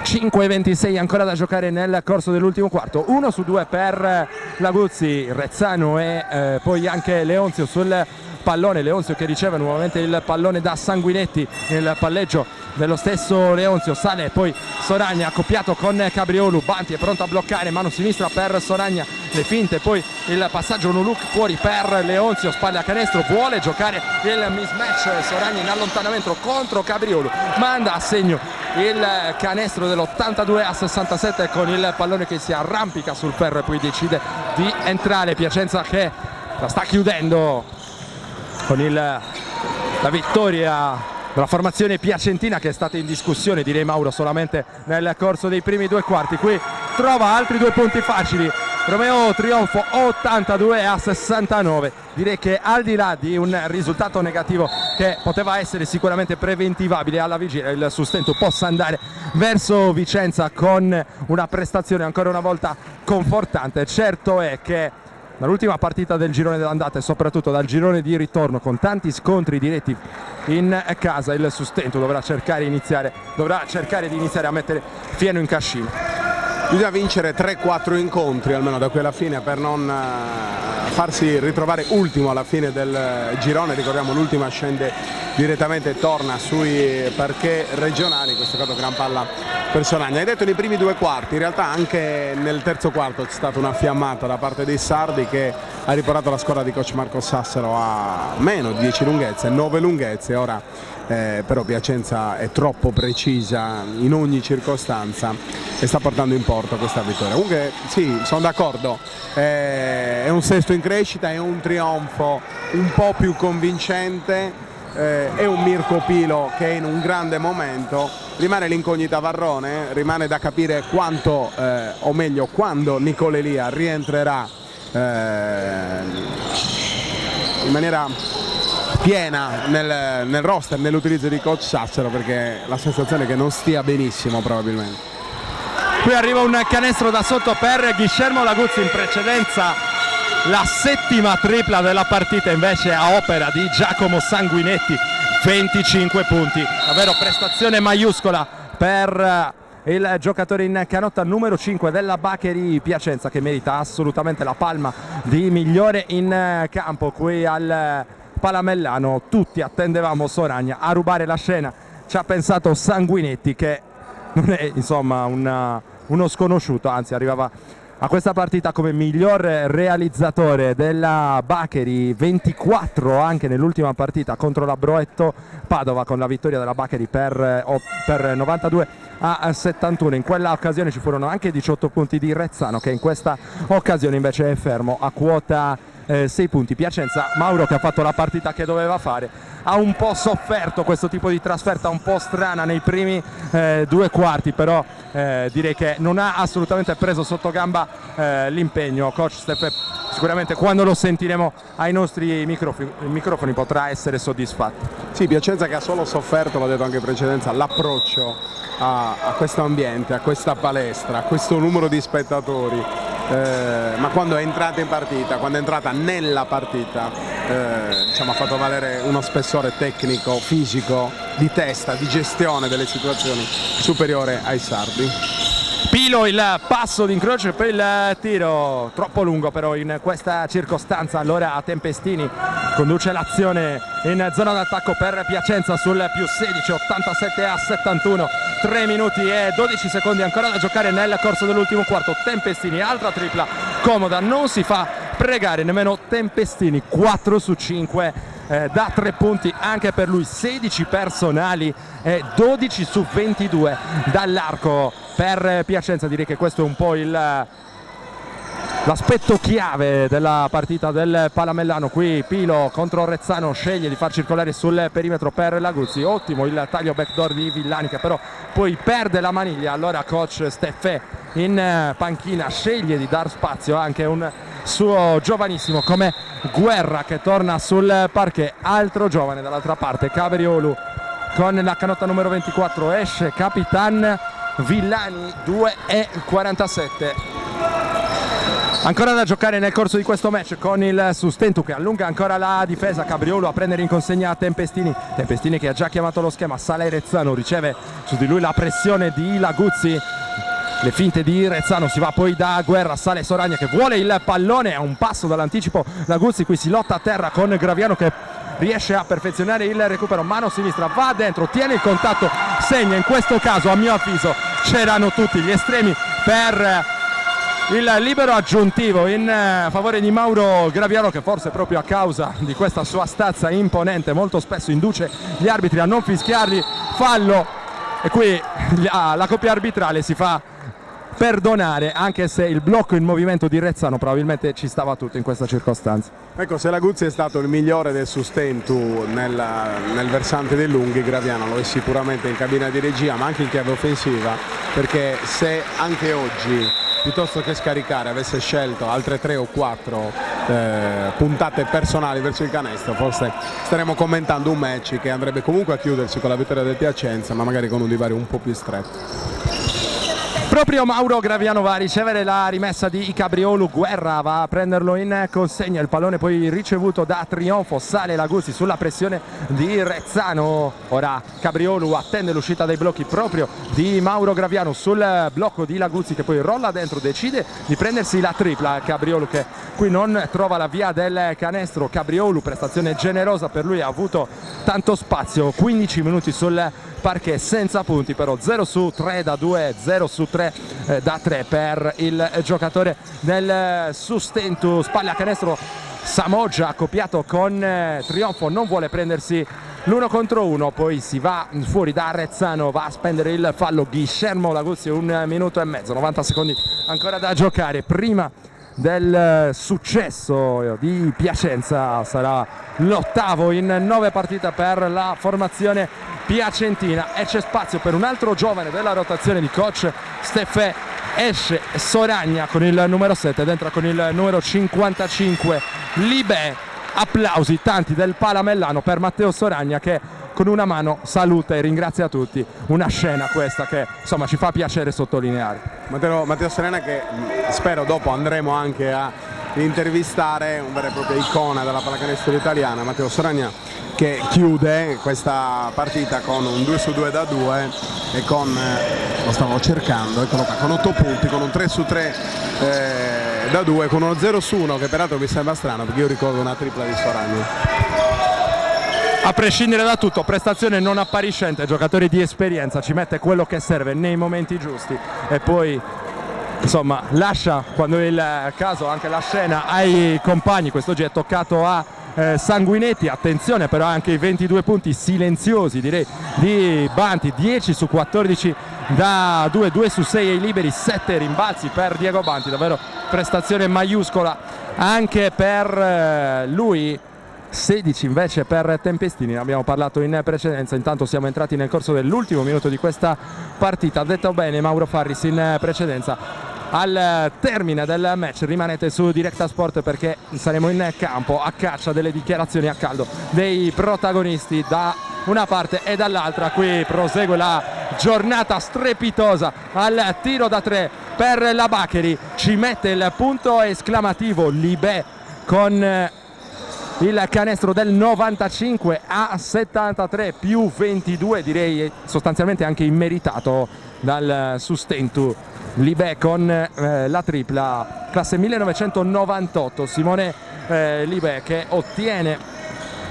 5-26 ancora da giocare nel corso dell'ultimo quarto. 1 su 2 per Laguzzi, Rezzano e poi anche Leonzio sul pallone. Leonzio che riceve nuovamente il pallone da Sanguinetti, nel palleggio dello stesso Leonzio sale poi Soragna accoppiato con Cabriolu, Banti è pronto a bloccare, mano sinistra per Soragna, le finte, poi il passaggio no look fuori per Leonzio, spalle a canestro, vuole giocare il mismatch, Soragna in allontanamento contro Cabriolu, manda a segno il canestro dell'82-67 con il pallone che si arrampica sul ferro e poi decide di entrare. Piacenza che la sta chiudendo con la vittoria della formazione piacentina che è stata in discussione, direi Mauro, solamente nel corso dei primi 2 quarti. Qui trova altri 2 punti facili Romeo Trionfo, 82-69. Direi che al di là di un risultato negativo che poteva essere sicuramente preventivabile alla vigilia, il Sustento possa andare verso Vicenza con una prestazione ancora una volta confortante. Certo è che dall'ultima partita del girone dell'andata e soprattutto dal girone di ritorno, con tanti scontri diretti in casa, il Sustento dovrà cercare di iniziare a mettere fieno in cascina. Bisogna vincere 3-4 incontri almeno da qui alla fine per non farsi ritrovare ultimo alla fine del girone. Ricordiamo l'ultima scende direttamente e torna sui parquet regionali, in questo caso gran palla per Soragna. Hai detto nei primi 2 quarti, in realtà anche nel terzo quarto c'è stata una fiammata da parte dei sardi che ha riportato la squadra di coach Marco Sassero a meno 10 lunghezze, 9 lunghezze. Ora però Piacenza è troppo precisa in ogni circostanza e sta portando in porto questa vittoria. Comunque sì, sono d'accordo, è un sesto in crescita, è un trionfo un po' più convincente, è un Mirko Pilo che è in un grande momento. Rimane l'incognita Varrone, rimane da capire quanto, o meglio quando Nicola Elia rientrerà in maniera piena nel roster, nell'utilizzo di coach Sassero, perché la sensazione è che non stia benissimo probabilmente. Qui arriva un canestro da sotto per Guillermo Laguzzi, in precedenza la settima tripla della partita invece a opera di Giacomo Sanguinetti, 25 punti, davvero prestazione maiuscola per il giocatore in canotta numero 5 della Baccheri Piacenza, che merita assolutamente la palma di migliore in campo qui al Palamellano. Tutti attendevamo Soragna a rubare la scena, ci ha pensato Sanguinetti, che non è insomma uno sconosciuto, anzi arrivava a questa partita come miglior realizzatore della Baccheri, 24 anche nell'ultima partita contro la Broetto Padova, con la vittoria della Baccheri per 92-71. In quella occasione ci furono anche 18 punti di Rezzano, che in questa occasione invece è fermo a quota 6 punti. Piacenza, Mauro, che ha fatto la partita che doveva fare, ha un po' sofferto questo tipo di trasferta un po' strana nei primi due quarti, però direi che non ha assolutamente preso sotto gamba l'impegno. Coach Steffe sicuramente quando lo sentiremo ai nostri microfoni potrà essere soddisfatto. Sì, Piacenza che ha solo sofferto, l'ho detto anche in precedenza, l'approccio a questo ambiente, a questa palestra, a questo numero di spettatori, ma quando è entrata in partita, quando è entrata nella partita, diciamo, ha fatto valere uno spessore tecnico, fisico, di testa, di gestione delle situazioni superiore ai sardi. Pilo, il passo d'incrocio e poi il tiro troppo lungo però in questa circostanza. Allora Tempestini conduce l'azione in zona d'attacco per Piacenza sul più 16, 87-71, 3 minuti e 12 secondi ancora da giocare nel corso dell'ultimo quarto. Tempestini, altra tripla comoda, non si fa pregare nemmeno Tempestini, 4 su 5 da 3 punti anche per lui, 16 personali e 12 su 22 dall'arco per Piacenza. Direi che questo è un po' l'aspetto chiave della partita del Palamellano. Qui Pilo contro Rezzano sceglie di far circolare sul perimetro per Laguzzi, ottimo il taglio backdoor di Villani, che però poi perde la maniglia. Allora coach Steffè in panchina sceglie di dar spazio anche un suo giovanissimo come Guerra, che torna sul parquet. Altro giovane dall'altra parte, Cabriolu con la canotta numero 24, esce Capitan Villani, 2,47. Ancora da giocare nel corso di questo match, con il Sustentu che allunga ancora la difesa. Cabriolo a prendere in consegna Tempestini che ha già chiamato lo schema, sale Rezzano, riceve su di lui la pressione di Laguzzi, le finte di Rezzano, si va poi da Guerra, sale Soragna che vuole il pallone a un passo dall'anticipo. Laguzzi, qui si lotta a terra con Graviano che riesce a perfezionare il recupero, mano sinistra, va dentro, tiene il contatto, segna. In questo caso a mio avviso c'erano tutti gli estremi per il libero aggiuntivo in favore di Mauro Graviano, che forse proprio a causa di questa sua stazza imponente molto spesso induce gli arbitri a non fischiargli fallo, e qui la coppia arbitrale si fa perdonare, anche se il blocco in movimento di Rezzano probabilmente ci stava tutto in questa circostanza. Ecco, se Laguzzi è stato il migliore del Sustentu nel versante dei lunghi, Graviano lo è sicuramente in cabina di regia, ma anche in chiave offensiva, perché se anche oggi, piuttosto che scaricare, avesse scelto altre 3 o 4 puntate personali verso il canestro, forse staremo commentando un match che andrebbe comunque a chiudersi con la vittoria del Piacenza, ma magari con un divario un po' più stretto. Proprio Mauro Graviano va a ricevere la rimessa di Cabriolu, Guerra va a prenderlo in consegna, il pallone poi ricevuto da Trionfo, sale Laguzzi sulla pressione di Rezzano. Ora Cabriolu attende l'uscita dei blocchi proprio di Mauro Graviano sul blocco di Laguzzi, che poi rolla dentro, decide di prendersi la tripla. Cabriolu che qui non trova la via del canestro. Cabriolu, prestazione generosa per lui, ha avuto tanto spazio, 15 minuti sul parquet senza punti, però 0 su 3 da 2, 0 su 3 da 3 per il giocatore del Sustentu. Spalle a canestro Samoggia accoppiato con Trionfo, non vuole prendersi l'1 contro 1, poi si va fuori da Rezzano, va a spendere il fallo Guillermo Laguzzi, 1 minuto e mezzo, 90 secondi ancora da giocare prima del successo di Piacenza. Sarà l'8º in 9 partite per la formazione piacentina e c'è spazio per un altro giovane della rotazione di coach Stefè. Esce Soragna con il numero 7 ed entra con il numero 55 Libè. Applausi tanti del Palamellano per Matteo Soragna, che con una mano saluta e ringrazia tutti. Una scena questa che insomma ci fa piacere sottolineare. Matteo Soragna, che spero dopo andremo anche a intervistare, un vero e proprio icona della pallacanestro italiana. Matteo Soragna che chiude questa partita con un 2-2 da 2 e con, lo stavo cercando, eccolo qua, con 8 punti, con un 3-3 da 2, con uno 0-1 che peraltro mi sembra strano perché io ricordo una tripla di Soragna. A prescindere da tutto, prestazione non appariscente, giocatori di esperienza, ci mette quello che serve nei momenti giusti e poi insomma lascia, quando è il caso, anche la scena ai compagni. Quest'oggi è toccato a Sanguinetti, attenzione però anche i 22 punti silenziosi direi di Banti, 10 su 14 da 2 su 6 ai liberi, 7 rimbalzi per Diego Banti, davvero prestazione maiuscola anche per lui. 16 invece per Tempestini, ne abbiamo parlato in precedenza. Intanto siamo entrati nel corso dell'ultimo minuto di questa partita. Ha detto bene Mauro Farris in precedenza, al termine del match rimanete su Directa Sport perché saremo in campo a caccia delle dichiarazioni a caldo dei protagonisti da una parte e dall'altra. Qui prosegue la giornata strepitosa al tiro da 3 per la Baccheri, ci mette il punto esclamativo Libè con il canestro del 95 a 73 più 22, direi sostanzialmente anche immeritato dal Sustentu. Libè con la tripla classe 1998, Simone Libè che ottiene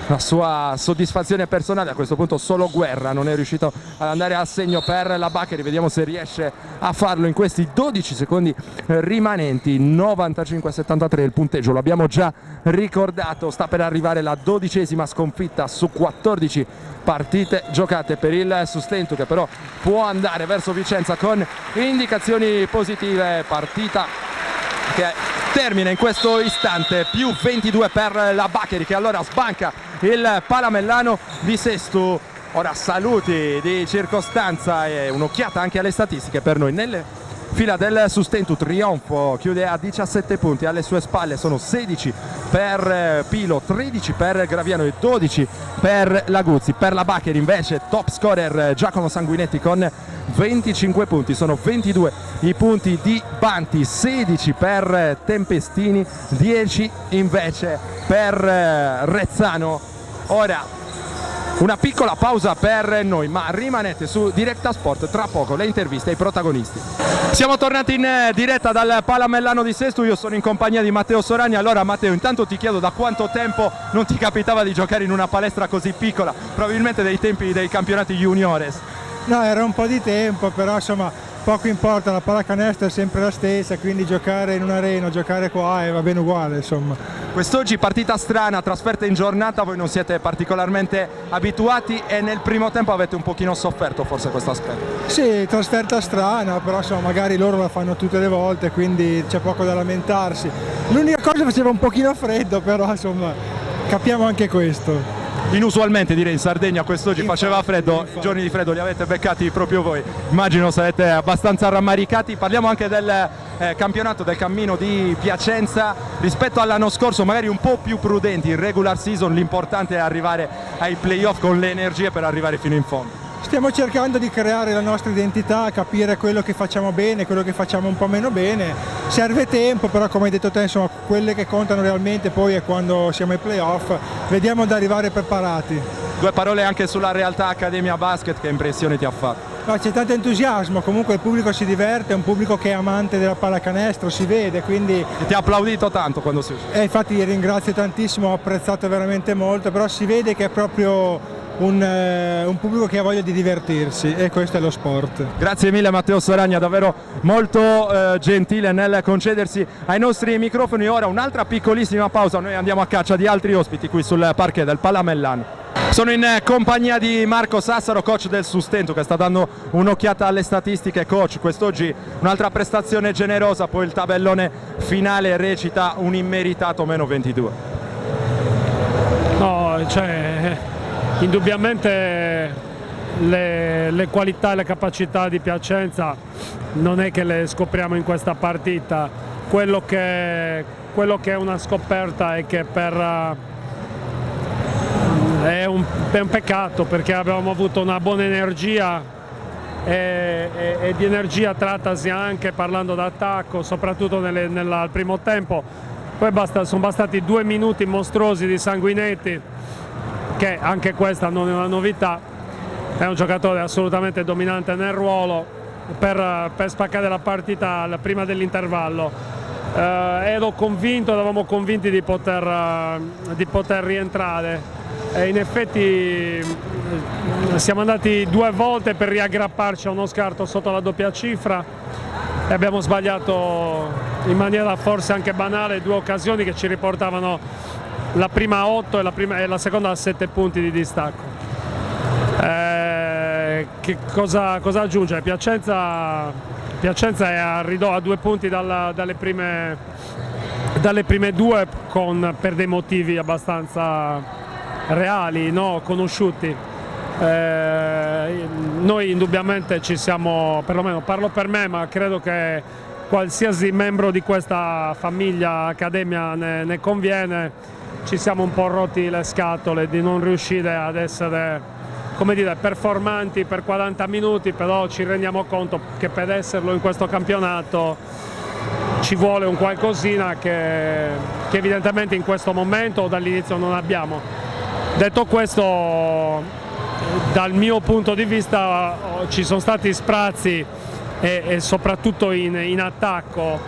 la sua soddisfazione personale. A questo punto solo Guerra non è riuscito ad andare a segno per la Baccheri, vediamo se riesce a farlo in questi 12 secondi rimanenti. 95-73 il punteggio, l'abbiamo già ricordato, sta per arrivare la 12ª sconfitta su 14 partite giocate per il Sustentu, che però può andare verso Vicenza con indicazioni positive. Partita che termina in questo istante, più 22 per la Baccheri, che allora sbanca il Palamellano di Sestu. Ora saluti di circostanza e un'occhiata anche alle statistiche per noi. Nelle fila del Sustentu trionfo, chiude a 17 punti, alle sue spalle sono 16 per Pilo, 13 per Graviano e 12 per Laguzzi. Per la Baccheri invece top scorer Giacomo Sanguinetti con 25 punti, sono 22 i punti di Banti, 16 per Tempestini, 10 invece per Rezzano. Ora una piccola pausa per noi, ma rimanete su Directa Sport, tra poco le interviste ai protagonisti. Siamo tornati in diretta dal Palamellano di Sestu, io sono in compagnia di Matteo Soragna. Allora Matteo, intanto ti chiedo da quanto tempo non ti capitava di giocare in una palestra così piccola, probabilmente dei tempi dei campionati juniores. No, era un po' di tempo, però insomma poco importa, la pallacanestro è sempre la stessa, quindi giocare in un'arena, giocare qua va bene uguale insomma. Quest'oggi partita strana, trasferta in giornata, voi non siete particolarmente abituati e nel primo tempo avete un pochino sofferto forse questo aspetto. Sì, trasferta strana, però insomma magari loro la fanno tutte le volte, quindi c'è poco da lamentarsi. L'unica cosa faceva un pochino freddo, però insomma capiamo anche questo. Inusualmente direi in Sardegna quest'oggi faceva freddo, i giorni di freddo li avete beccati proprio voi, immagino sarete abbastanza rammaricati. Parliamo anche del campionato, del cammino di Piacenza rispetto all'anno scorso, magari un po' più prudenti in regular season, l'importante è arrivare ai playoff con le energie per arrivare fino in fondo. Stiamo cercando di creare la nostra identità, capire quello che facciamo bene, quello che facciamo un po' meno bene. Serve tempo, però come hai detto te, insomma, quelle che contano realmente poi è quando siamo ai playoff. Vediamo di arrivare preparati. Due parole anche sulla realtà Accademia Basket, che impressione ti ha fatto? No, c'è tanto entusiasmo, comunque il pubblico si diverte, è un pubblico che è amante della pallacanestro, si vede, quindi... E ti ha applaudito tanto quando sei uscito? Infatti ringrazio tantissimo, ho apprezzato veramente molto, però si vede che è proprio un pubblico che ha voglia di divertirsi e questo è lo sport. Grazie mille Matteo Soragna, davvero molto gentile nel concedersi ai nostri microfoni. Ora un'altra piccolissima pausa, noi andiamo a caccia di altri ospiti qui sul parquet del Palamellano. Sono in compagnia di Marco Sassaro, coach del Sustentu, che sta dando un'occhiata alle statistiche. Coach, quest'oggi un'altra prestazione generosa, poi il tabellone finale recita un immeritato meno 22. No, cioè, indubbiamente le qualità e le capacità di Piacenza non è che le scopriamo in questa partita. Quello che è una scoperta è che è un peccato, perché abbiamo avuto una buona energia e di energia trattasi anche parlando d'attacco, soprattutto al primo tempo. Poi sono bastati 2 minuti mostruosi di Sanguinetti, che anche questa non è una novità, è un giocatore assolutamente dominante nel ruolo, per spaccare la partita prima dell'intervallo. Eravamo convinti di poter rientrare. E in effetti siamo andati 2 volte per riaggrapparci a uno scarto sotto la doppia cifra e abbiamo sbagliato in maniera forse anche banale 2 occasioni che ci riportavano la prima a 8 e la seconda a 7 punti di distacco. Che cosa aggiunge? Piacenza è a 2 punti dalle prime 2 per dei motivi abbastanza reali, no? Conosciuti. Noi indubbiamente ci siamo, perlomeno parlo per me, ma credo che qualsiasi membro di questa famiglia Accademia ne conviene, ci siamo un po' rotti le scatole di non riuscire ad essere, come dire, performanti per 40 minuti, però ci rendiamo conto che per esserlo in questo campionato ci vuole un qualcosina che evidentemente in questo momento o dall'inizio non abbiamo. Detto questo, dal mio punto di vista ci sono stati sprazzi e soprattutto in attacco,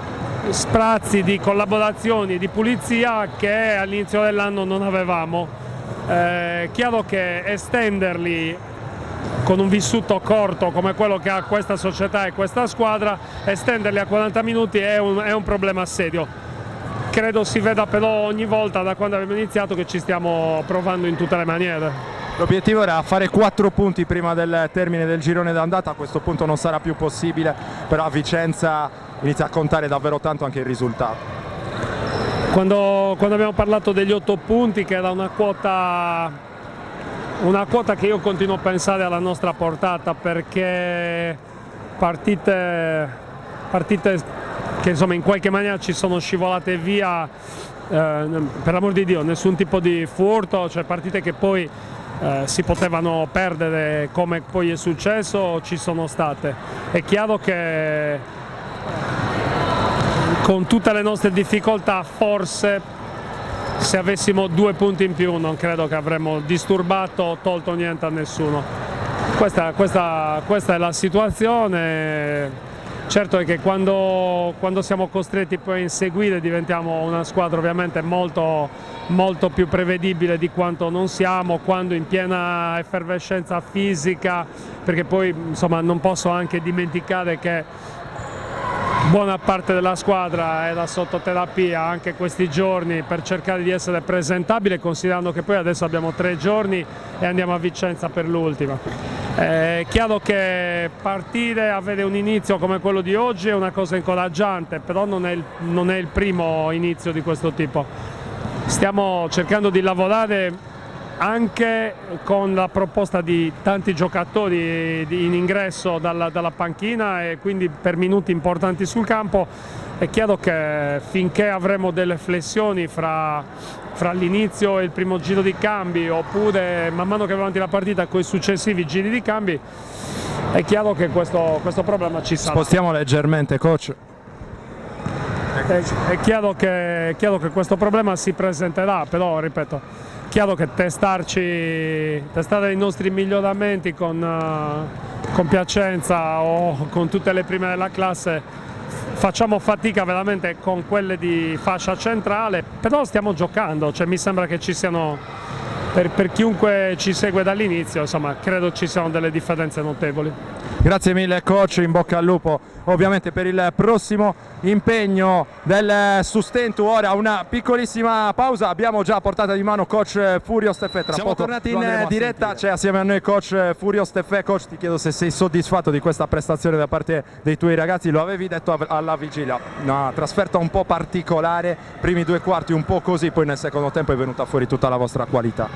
sprazzi di collaborazioni, di pulizia che all'inizio dell'anno non avevamo. Chiaro che estenderli con un vissuto corto come quello che ha questa società e questa squadra, estenderli a 40 minuti è un problema serio. Credo si veda però ogni volta da quando abbiamo iniziato che ci stiamo provando in tutte le maniere. L'obiettivo era fare 4 punti prima del termine del girone d'andata, a questo punto non sarà più possibile, però a Vicenza inizia a contare davvero tanto anche il risultato. Quando abbiamo parlato degli 8 punti, che era una quota che io continuo a pensare alla nostra portata, perché partite che insomma in qualche maniera ci sono scivolate via, per l'amor di Dio, nessun tipo di furto, cioè partite che poi si potevano perdere come poi è successo, ci sono state. È chiaro che con tutte le nostre difficoltà forse se avessimo 2 punti in più non credo che avremmo disturbato o tolto niente a nessuno. Questa è la situazione. Certo è che quando siamo costretti poi a inseguire diventiamo una squadra ovviamente molto, molto più prevedibile di quanto non siamo, quando in piena effervescenza fisica, perché poi insomma non posso anche dimenticare che buona parte della squadra era sotto terapia anche questi giorni per cercare di essere presentabile, considerando che poi adesso abbiamo 3 giorni e andiamo a Vicenza per l'ultima. È chiaro che partire, avere un inizio come quello di oggi è una cosa incoraggiante, però non è il primo inizio di questo tipo. Stiamo cercando di lavorare anche con la proposta di tanti giocatori in ingresso dalla panchina e quindi per minuti importanti sul campo. È chiaro che finché avremo delle flessioni fra l'inizio e il primo giro di cambi, oppure man mano che va avanti la partita con i successivi giri di cambi, è chiaro che questo problema ci sarà. Spostiamo leggermente, coach. È chiaro che questo problema si presenterà, però ripeto, chiaro che testare i nostri miglioramenti con Piacenza o con tutte le prime della classe, facciamo fatica veramente con quelle di fascia centrale, però stiamo giocando, cioè mi sembra che ci siano, per chiunque ci segue dall'inizio, insomma, credo ci siano delle differenze notevoli. Grazie mille coach, in bocca al lupo ovviamente per il prossimo impegno del Sustentu. Ora una piccolissima pausa, abbiamo già a portata di mano coach Furio Steffè. Siamo tornati in diretta, c'è assieme a noi coach Furio Steffè. Coach, ti chiedo se sei soddisfatto di questa prestazione da parte dei tuoi ragazzi. Lo avevi detto alla vigilia, una trasferta un po' particolare, primi 2 quarti un po' così, poi nel secondo tempo è venuta fuori tutta la vostra qualità.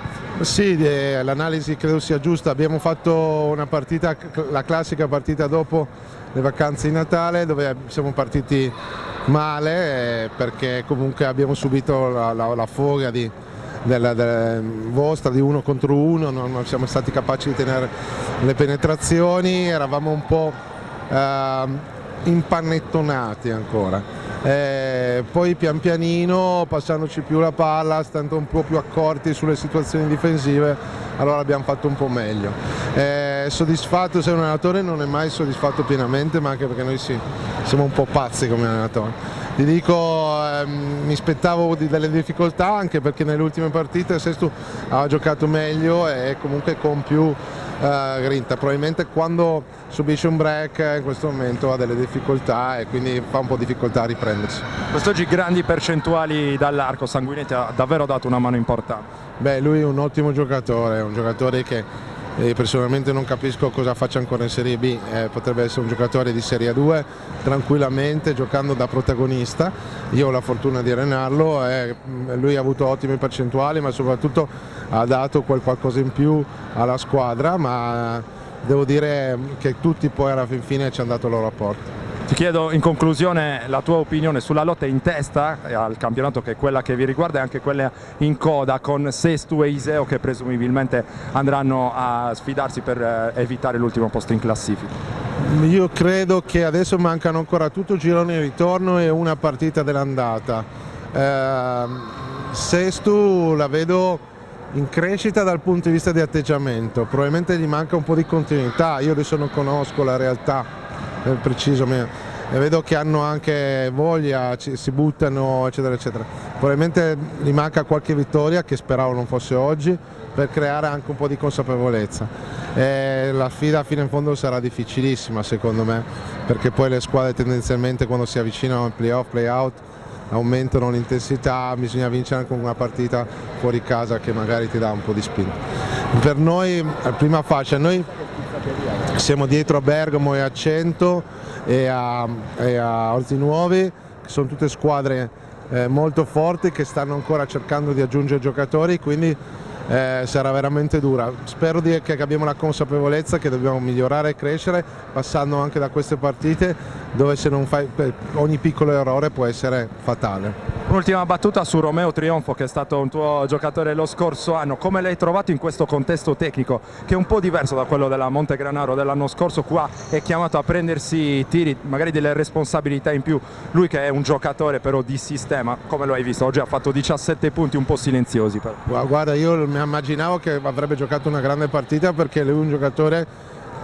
Sì, l'analisi credo sia giusta. Abbiamo fatto una partita, la classica partita dopo le vacanze di Natale, dove siamo partiti male perché comunque abbiamo subito la foga vostra di 1 contro 1, non siamo stati capaci di tenere le penetrazioni, eravamo un po' impannettonati ancora. Poi pian pianino, passandoci più la palla, stando un po' più accorti sulle situazioni difensive, allora abbiamo fatto un po' meglio. Soddisfatto, se un allenatore non è mai soddisfatto pienamente, ma anche perché noi siamo un po' pazzi come allenatori. Ti dico, mi aspettavo delle difficoltà, anche perché nelle ultime partite Sestu aveva giocato meglio e comunque con più grinta. Probabilmente quando subisce un break in questo momento ha delle difficoltà e quindi fa un po' difficoltà a riprendersi. Quest'oggi grandi percentuali dall'arco, Sanguinetti ha davvero dato una mano importante. Beh, lui è un ottimo giocatore, è un giocatore che personalmente non capisco cosa faccia ancora in Serie B, potrebbe essere un giocatore di Serie A2 tranquillamente giocando da protagonista. Io ho la fortuna di allenarlo, lui ha avuto ottime percentuali, ma soprattutto ha dato qualcosa in più alla squadra, ma devo dire che tutti poi alla fine ci hanno dato il loro apporto. Ti chiedo in conclusione la tua opinione sulla lotta in testa al campionato, che è quella che vi riguarda, e anche quella in coda con Sestu e Iseo, che presumibilmente andranno a sfidarsi per evitare l'ultimo posto in classifica. Io credo che adesso mancano ancora tutto il girone di ritorno e una partita dell'andata. Sestu la vedo in crescita dal punto di vista di atteggiamento, probabilmente gli manca un po' di continuità. Io adesso non conosco la realtà nel preciso, e vedo che hanno anche voglia, si buttano eccetera eccetera. Probabilmente gli manca qualche vittoria, che speravo non fosse oggi, per creare anche un po' di consapevolezza. La sfida fino in fondo sarà difficilissima secondo me, perché poi le squadre tendenzialmente quando si avvicinano al playoff, playout aumentano l'intensità, bisogna vincere anche una partita fuori casa che magari ti dà un po' di spinta. Per noi prima fascia, noi siamo dietro a Bergamo e a Cento e a Orzinuovi, che sono tutte squadre molto forti che stanno ancora cercando di aggiungere giocatori, quindi sarà veramente dura. Spero che abbiamo la consapevolezza che dobbiamo migliorare e crescere, passando anche da queste partite dove se non fai ogni piccolo errore può essere fatale. Un'ultima battuta su Romeo Trionfo, che è stato un tuo giocatore lo scorso anno. Come l'hai trovato in questo contesto tecnico che è un po' diverso da quello della Montegranaro dell'anno scorso? Qua è chiamato a prendersi i tiri, magari delle responsabilità in più, lui che è un giocatore però di sistema. Come lo hai visto? Oggi ha fatto 17 punti un po' silenziosi però. Guarda, io mi immaginavo che avrebbe giocato una grande partita, perché lui è un giocatore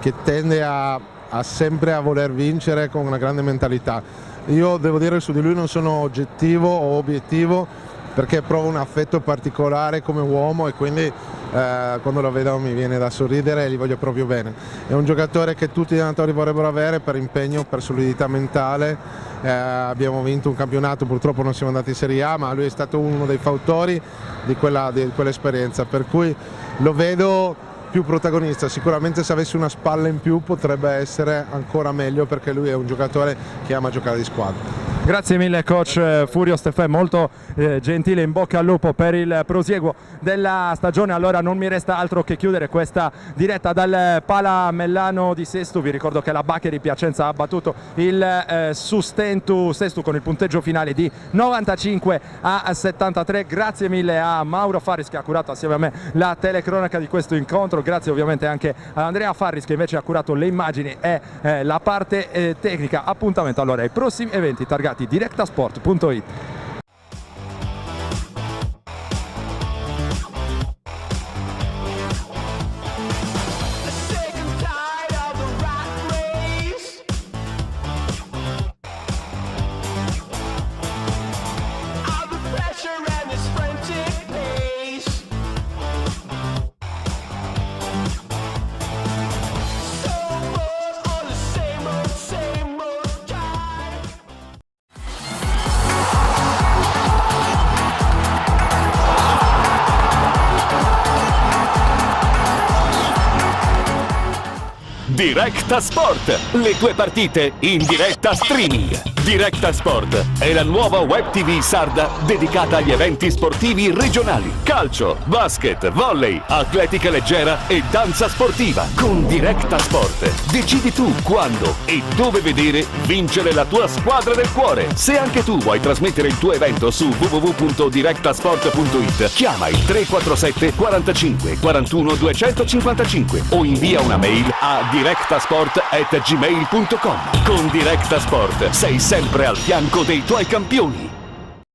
che tende a sempre a voler vincere con una grande mentalità. Io devo dire che su di lui non sono oggettivo o obiettivo, perché provo un affetto particolare come uomo e quindi quando lo vedo mi viene da sorridere e gli voglio proprio bene. È un giocatore che tutti gli allenatori vorrebbero avere per impegno, per solidità mentale. Abbiamo vinto un campionato, purtroppo non siamo andati in Serie A, ma lui è stato uno dei fautori di quell'esperienza, per cui lo vedo più protagonista. Sicuramente se avessi una spalla in più potrebbe essere ancora meglio, perché lui è un giocatore che ama giocare di squadra. Grazie mille coach Furio Steffè, molto gentile, in bocca al lupo per il prosieguo della stagione. Allora non mi resta altro che chiudere questa diretta dal Pala Mellano di Sestu. Vi ricordo che la Baccheri Piacenza ha battuto il Sustentu Sestu con il punteggio finale di 95-73. Grazie mille a Mauro Farris, che ha curato assieme a me la telecronaca di questo incontro. Grazie ovviamente anche ad Andrea Farris, che invece ha curato le immagini e la parte tecnica. Appuntamento allora ai prossimi eventi targati directasport.it. Directa Sport, le tue partite in diretta streaming. Directa Sport è la nuova web TV sarda dedicata agli eventi sportivi regionali. Calcio, basket, volley, atletica leggera e danza sportiva. Con Directa Sport decidi tu quando e dove vedere vincere la tua squadra del cuore. Se anche tu vuoi trasmettere il tuo evento su www.directasport.it, chiama il 347 45 41 255 o invia una mail a directasport@gmail.com. Con Directa Sport sei sempre al fianco dei tuoi campioni.